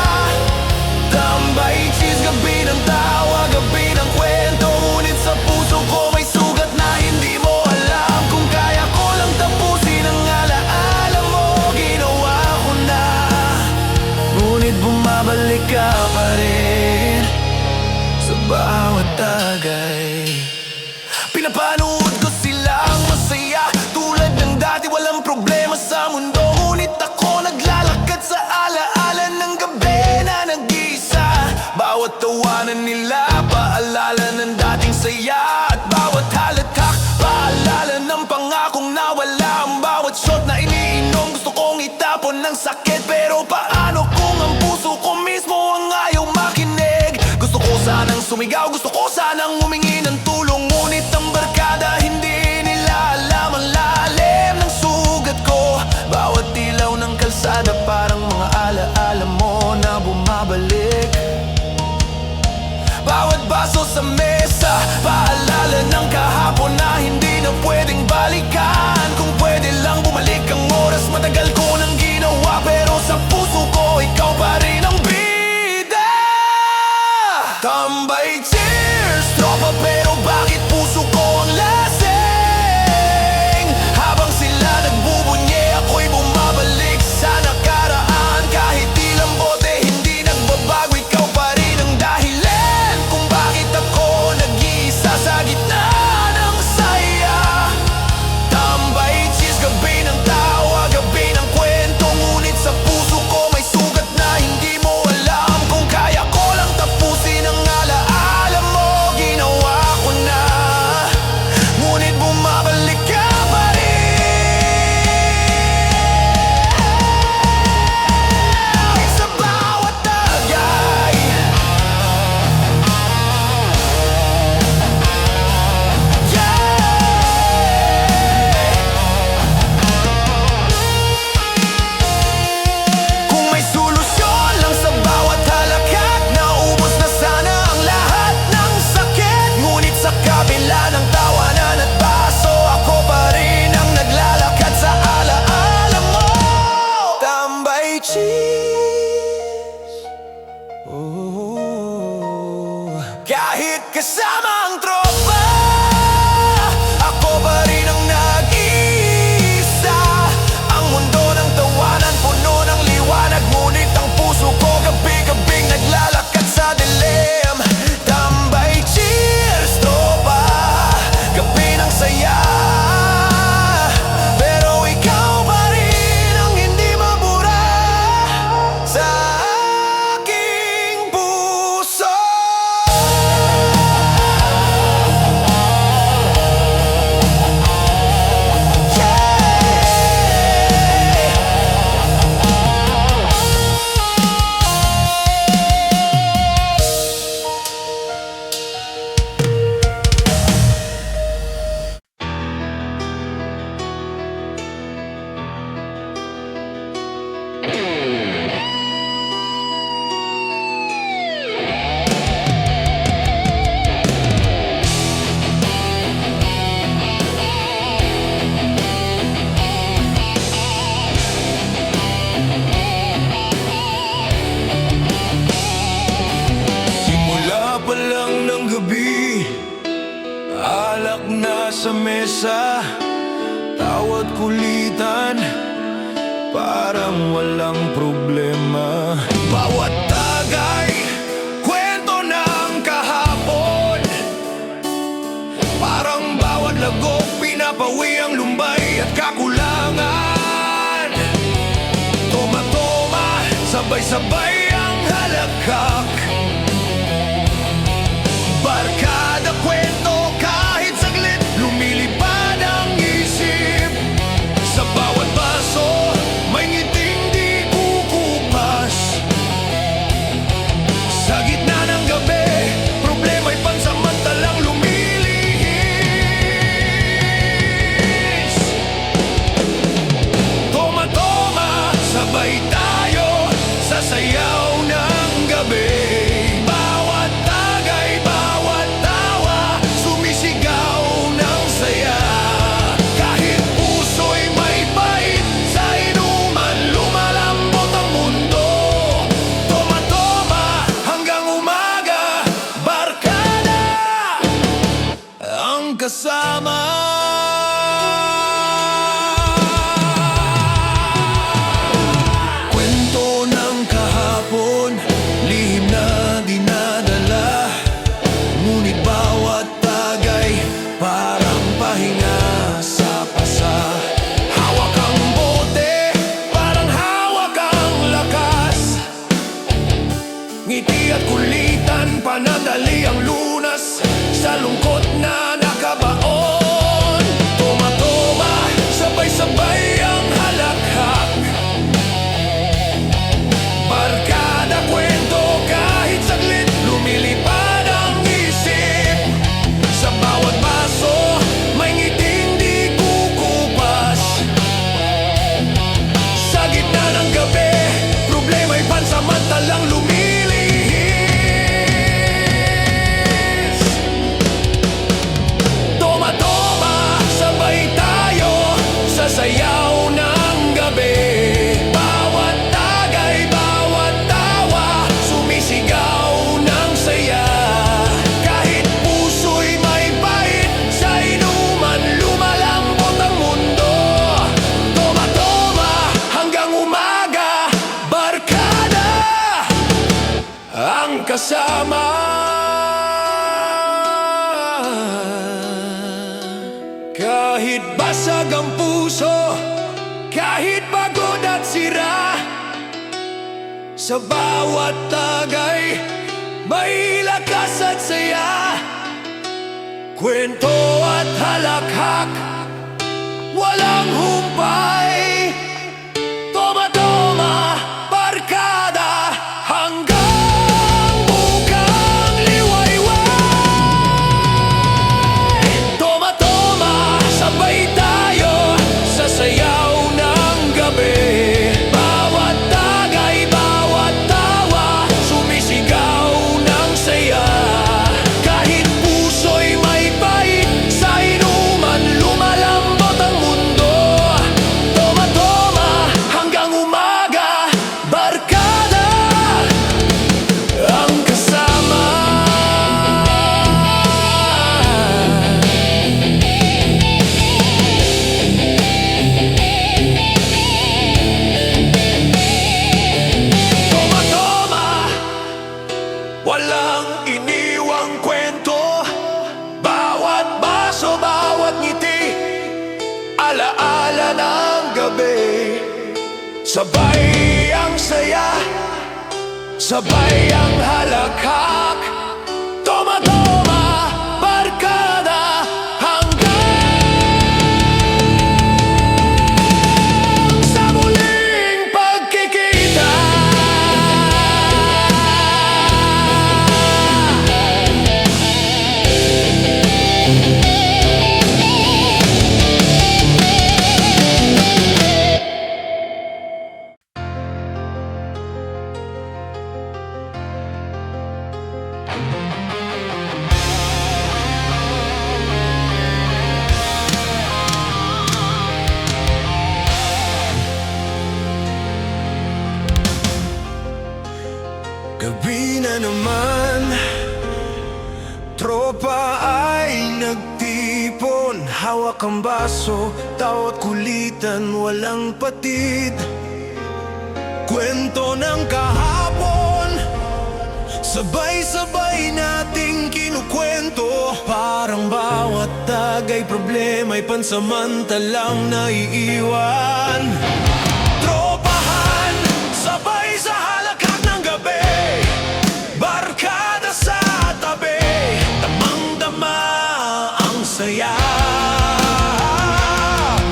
Tambay, cheers, gabi ng tawa, gabi ng kwento, ngunit sa puso ko may sugat na hindi mo alam. Kung kaya ko lang tapusin ang alaala mo, ginawa ko na, ngunit bumabalik ka pa rin sa bawat tagay. Pinapanood ko silang masaya tulad ng dati, walang problema sa mundo. Ngunit ako naglalakad sa alaala ng gabi na nag-iisa. Bawat tawanan nila, paalala ng dating saya. At bawat halakhak, paalala ng pangakong nawala. Ang bawat shot na iniinom, gusto kong itapon ng sakit. Pero paano kung ang puso ko mismo ang ayaw makinig? Gusto ko sanang sumigaw, gusto ko sanang humingi ng tulong, ngunit ang barkada hindi nila alam ang lalim ng sugat ko. Bawat ilaw ng kalsada parang mga alaala mo na bumabalik. Bawat baso sa mesa, paalala ng kahapon na hindi na pwedeng balikan. Kung pwede lang bumalik ang oras, matagal ko nang ginawa, pero sa puso ko ikaw pa rin ang bida. Tambay, cheers, tropa, pero bakit puso ko ang lasing? Habang sila nagbubunye, ako'y bumabalik sa nakaraan. Kahit ilang bote, hindi nagbabago, ikaw pa rin ang dahilan kung bakit ako nag-iisa sa gitna ng saya. Tambay, cheers, gabi ng tawa, gabi ng kwento, ngunit sa puso ko may sugat na hindi mo alam. Kung kaya ko lang tapusin ang alaala mo, ginawa ko na, ngunit bumabalik ka pa rin sa bawat tagay. Kung may solusyon lang sa bawat halakhak, naubos na sana ang lahat ng sakit. Ngunit sa kabila ng tawanan at baso, ako pa rin ang naglalakad sa alaala mo. Tambay, cheese, kahit kasama ang tropa, ako pa rin ang nag-iisa. Ang mundo ng tawanan, puno ng liwanag, ngunit ang puso ko gabi-gabing naglalakad sa dilim. Tambay, cheers, tropa, gabi ng saya, pero ikaw pa rin ang hindi mabura sa aking puso. nasa mesa, tawat kulitan, parang walang problema. Bawat tagay, kwento ng kahapon, parang bawat lagok, pinapawi ang lumbay at kakulangan. Toma-toma, sabay-sabay ang halakak. Barkada kwento, kahit saglit, lumilipad ang isip. Sa bawat baso, may ngiting di kukupas. Sa gitna ng gabi, problema'y pansamantalang lumilihis. Toma-toma, sabay tayo sa sayaw ng gabi. Bawat tagay, bawat tawa, sumisigaw ng saya. Kahit puso'y may bait, sa inuman lumalambot ang mundo. Toma-toma, hanggang umaga, barkada ang kasama. Kwento ng kahapon, lihim na dinadala, ngunit bawat tagay, parang pahinga sa pasa. Hawak ang bote, parang hawak ang lakas. Ngiti at kulitan, panandali ang lunas sa lungkot na nakabaon. Toma-toma, sabay-sabay ang halakhak. Barkada kwento, kahit saglit, lumilipad ang isip. Sa bawat baso, may ngiting di kukupas. Sa gitna ng gabi, problema'y pansamantalang lumilihis. Toma-toma, sabay tayo sa sayaw ng gabi. Bawat tagay, bawat tawa, sumisigaw ng saya. Kahit puso'y may bait, sa inuman lumalambot ang mundo. Toma-toma, hanggang umaga, barkada ang kasama. Kahit basag ang puso, kahit pagod at sira, sa bawat tagay, may lakas at saya. Kwento at halakhak, walang humpay. Toma-toma, barkada, hanggang bukang liwayway. Toma-toma, sabay tayo sa sayaw ng gabi. Bawat tagay, bawat tawa, sumisigaw ng saya. Kahit puso'y may bait, sa inuman lumalambot ang mundo. Toma-toma, hanggang umaga, barkada ang kasama. Toma-toma, walang iniwang kwento. Bawat baso, bawat ngiti, alaala ng gabi. Sabay ang saya, sabay ang halakhak. Toma-toma, barkada, hanggang sa muling pagkikita. Gabi na naman, tropa ay nagtipon. ang baso, tawat kulitan, walang patid. Kwento ng kahapon, sabay-sabay nating kinukwento. Parang bawat tagay problema'y pansamantalang naiiwan. Tropahan, sabay sa halakhak ng gabi, barkada sa tabi, damang-dama ang saya.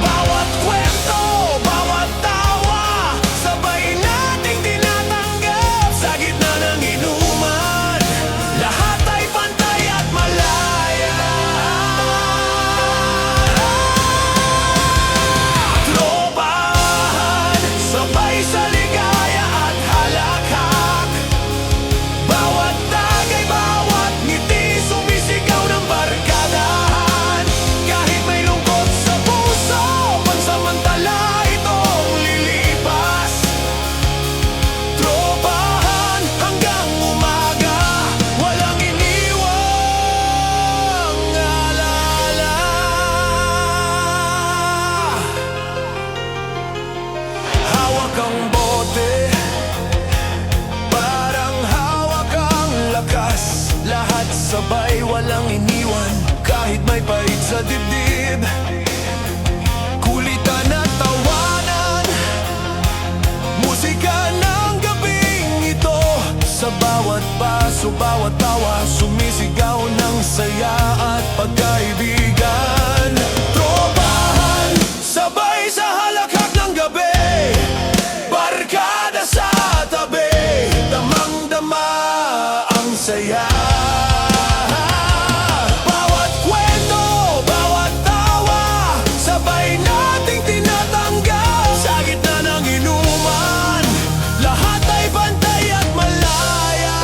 Bawat kwento, bawat tawa, sabay nating tinatanggap. Sa gitna ng inuman, lahat ay pantay at malaya. Tropahan, sabay sa ligaya at halakhak, bawat tagay, bawat ngiti, sumisigaw ng barkadahan. Kahit may lungkot sa puso, pansamantala itong lilipas. Tropahan hanggang umaga, walang iniwang alala. Hawak ang bote, parang hawak ang lakas. Lahat sabay, walang iniwan, kahit may pait sa dibdib. Kulitan at tawanan, musika ng gabing ito. Sa bawat paso, bawat tawa, sumisigaw ng saya at pagkaibigan. Tropahan, sabay sa halakhak ng gabi, barkada sa tabi, damang-dama ang saya. Bawat kwento, bawat tawa, sabay nating tinatanggap. Sa gitna ng inuman, lahat ay pantay at malaya.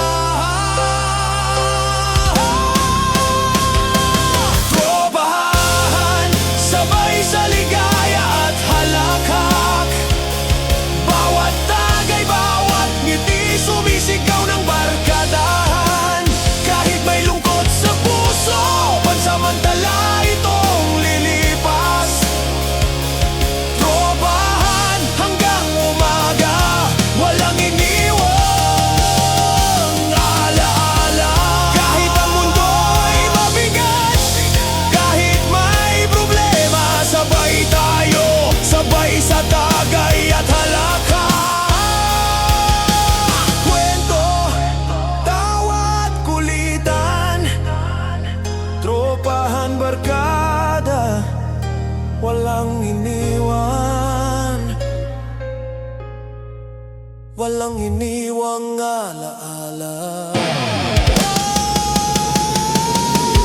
Tropahan, sabay sa ligaya at halakhak, bawat tagay, bawat ngiti, sumisigaw ng barkadahan. Kahit may lungkot sa puso, pansamantala itong lilipas. Tropahan hanggang umaga, walang iniwang alaala. Kahit ang mundo'y mabigat, kahit may problema, sabay tayo, sabay sa tagay at halakhak. Kwento, tawa at kulitan, tropahan, barkada, walang iniwan, walang iniwang alaala.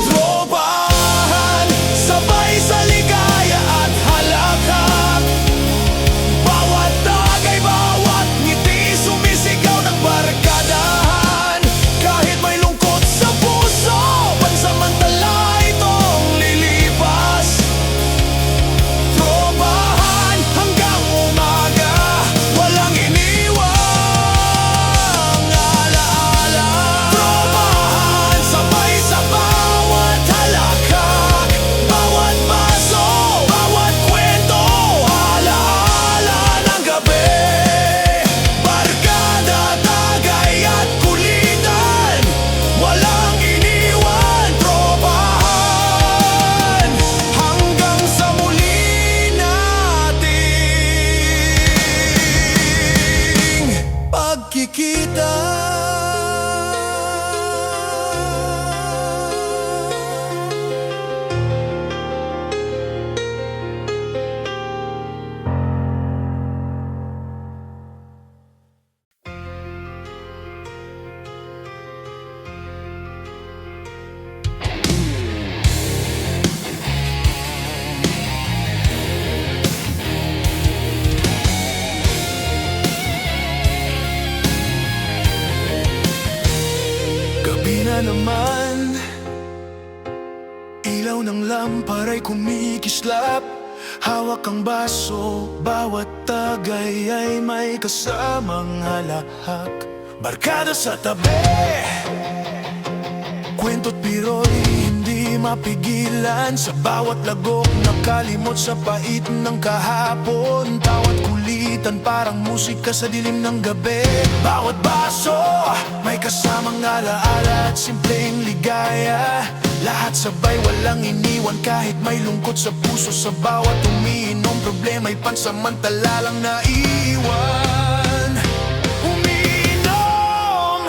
Tropahan, sabay sa ligaya at halakhak, bawat tagay, bawat ngiti, sumisigaw ng barkadahan. Kahit may lungkot sa puso, pansamantala itong lilipas. Tropahan hanggang umaga, walang iniwang alaala. Tropahan, sabay sa bawat halakhak, bawat paso, bawat kwento, alaala ng gabi. Barkada, tagay at kulitan, walang iniwan. Tropahan hanggang sa muli nating pagkikita. Gabi na naman, ilaw ng lampara'y kumikislap. Hawak ang baso, bawat tagay ay may kasamang halahak. Barkada sa tabi, kwento't biro'y hindi mapigilan. Sa bawat lagok nakalimot sa pait ng kahapon. Tawat kulitan parang musika sa dilim ng gabi. Bawat baso may kasamang alaala at simpleng ligaya. Lahat sabay walang iniwan kahit may lungkot sa puso. Sa bawat umiinom problema'y pansamantala lang naiiwan. Umiinom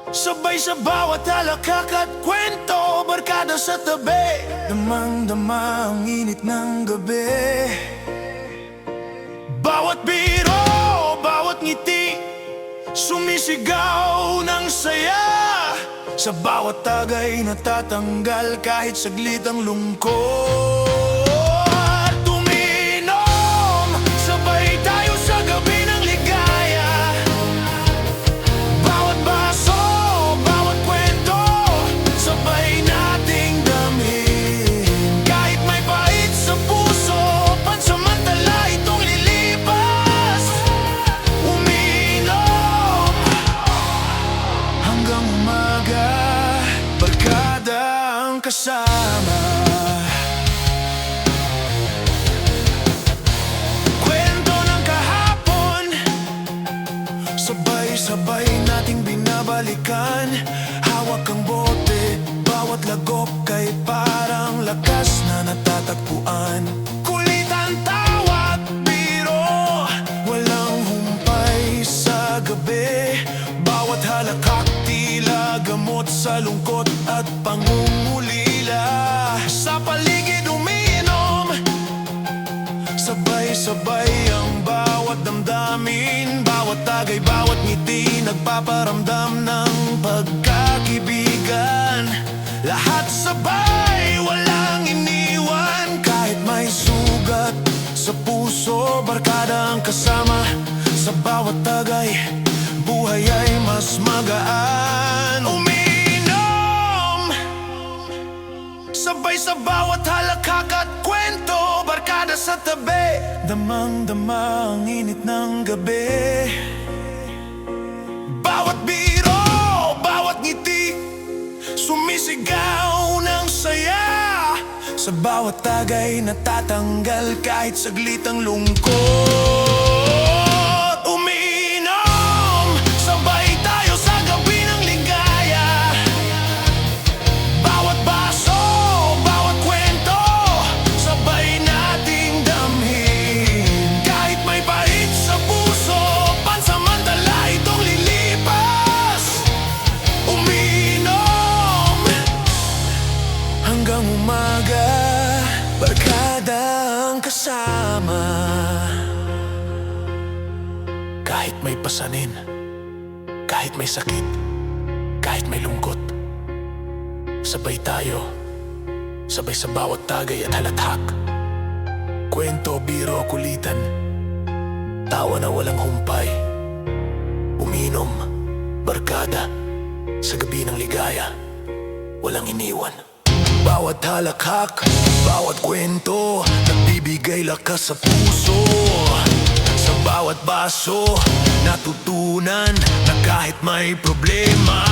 sabay sa bawat halakak at kwento. Barkada sa tabi, damang-dama ang init ng gabi. Bawat biro, bawat ngiti, sumisigaw ng saya. Sa bawat tagay natatanggal kahit saglit ang lungkot. Umiinom, sabay tayo sa gabi ng ligaya. Bawat baso, bawat kwento, sabay nating damhin. Kahit may pait sa puso, pansamantala itong lilipas. Umiinom hanggang umaga, barkada ang kasama. Kwento ng kahapon, sabay-sabay nating binabalikan. Hawak ang bote, bawat lagok kay parang lakas na natatagpuan. Kulitan, tawat, biro, walang humpay sa gabi. Bawat halakak tila gamot sa lungkot at pangungulila. Sa paligid umiinom, sabay-sabay ang bawat damdamin. Bawat tagay, bawat ngiti, nagpaparamdam ng pagkakibigan. Lahat sabay, walang iniwan. Kahit may sugat sa puso, barkada ang kasama. Sa bawat tagay, buhay ay mas magaan. Umiinom sabay sa bawat halakak at kwento. Barkada sa tabi, damang-dama ang init ng gabi. Bawat biro, bawat ngiti, sumisigaw ng saya. Sa bawat tagay natatanggal kahit saglit ang lungkot. Umiinom, sabay tayo sa gabi ng ligaya. Bawat baso, bawat kwento, sabay nating damhin. Kahit may pait sa puso, pansamantala itong lilipas. Umiinom hanggang umaga, barkada ang kasama. Kahit may pasanin, kahit may sakit, kahit may lungkot, sabay tayo, sabay sa bawat tagay at halakhak. Kwento, biro, kulitan, tawa na walang humpay. Uminom, barkada, sa gabi ng ligaya, walang iniwan. Bawat halakhak, bawat kwento, nagbibigay lakas sa puso. Sa bawat baso, natutunan na kahit may problema,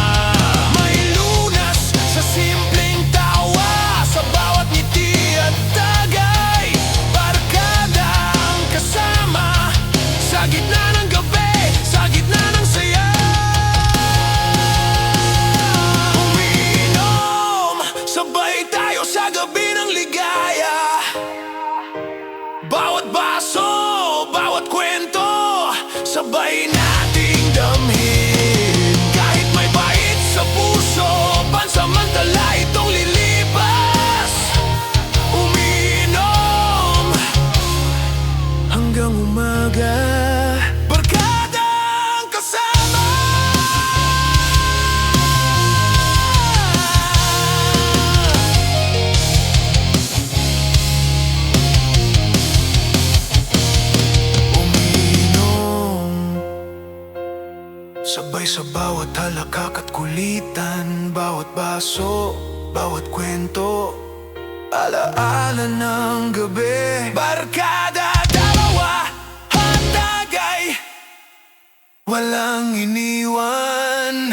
may lunas sa simpleng tawa. Sa bawat ngiti at tagay, barkada ang kasama. Sa gitna ng gabi, sa gitna ng saya. Umiinom, sabay tayo sa gabi ng ligaya. Bawat baso, bawat kwento, sabay nating damhin. Kahit may pait sa puso, pansamantala itong lilipas. Umiinom hanggang umaga, barkada ang kasama. Sabay sa bawat halakak at kulitan, bawat baso, bawat kwento, alaala ng gabi. Barkada, dalawa at tagay, walang iniwan.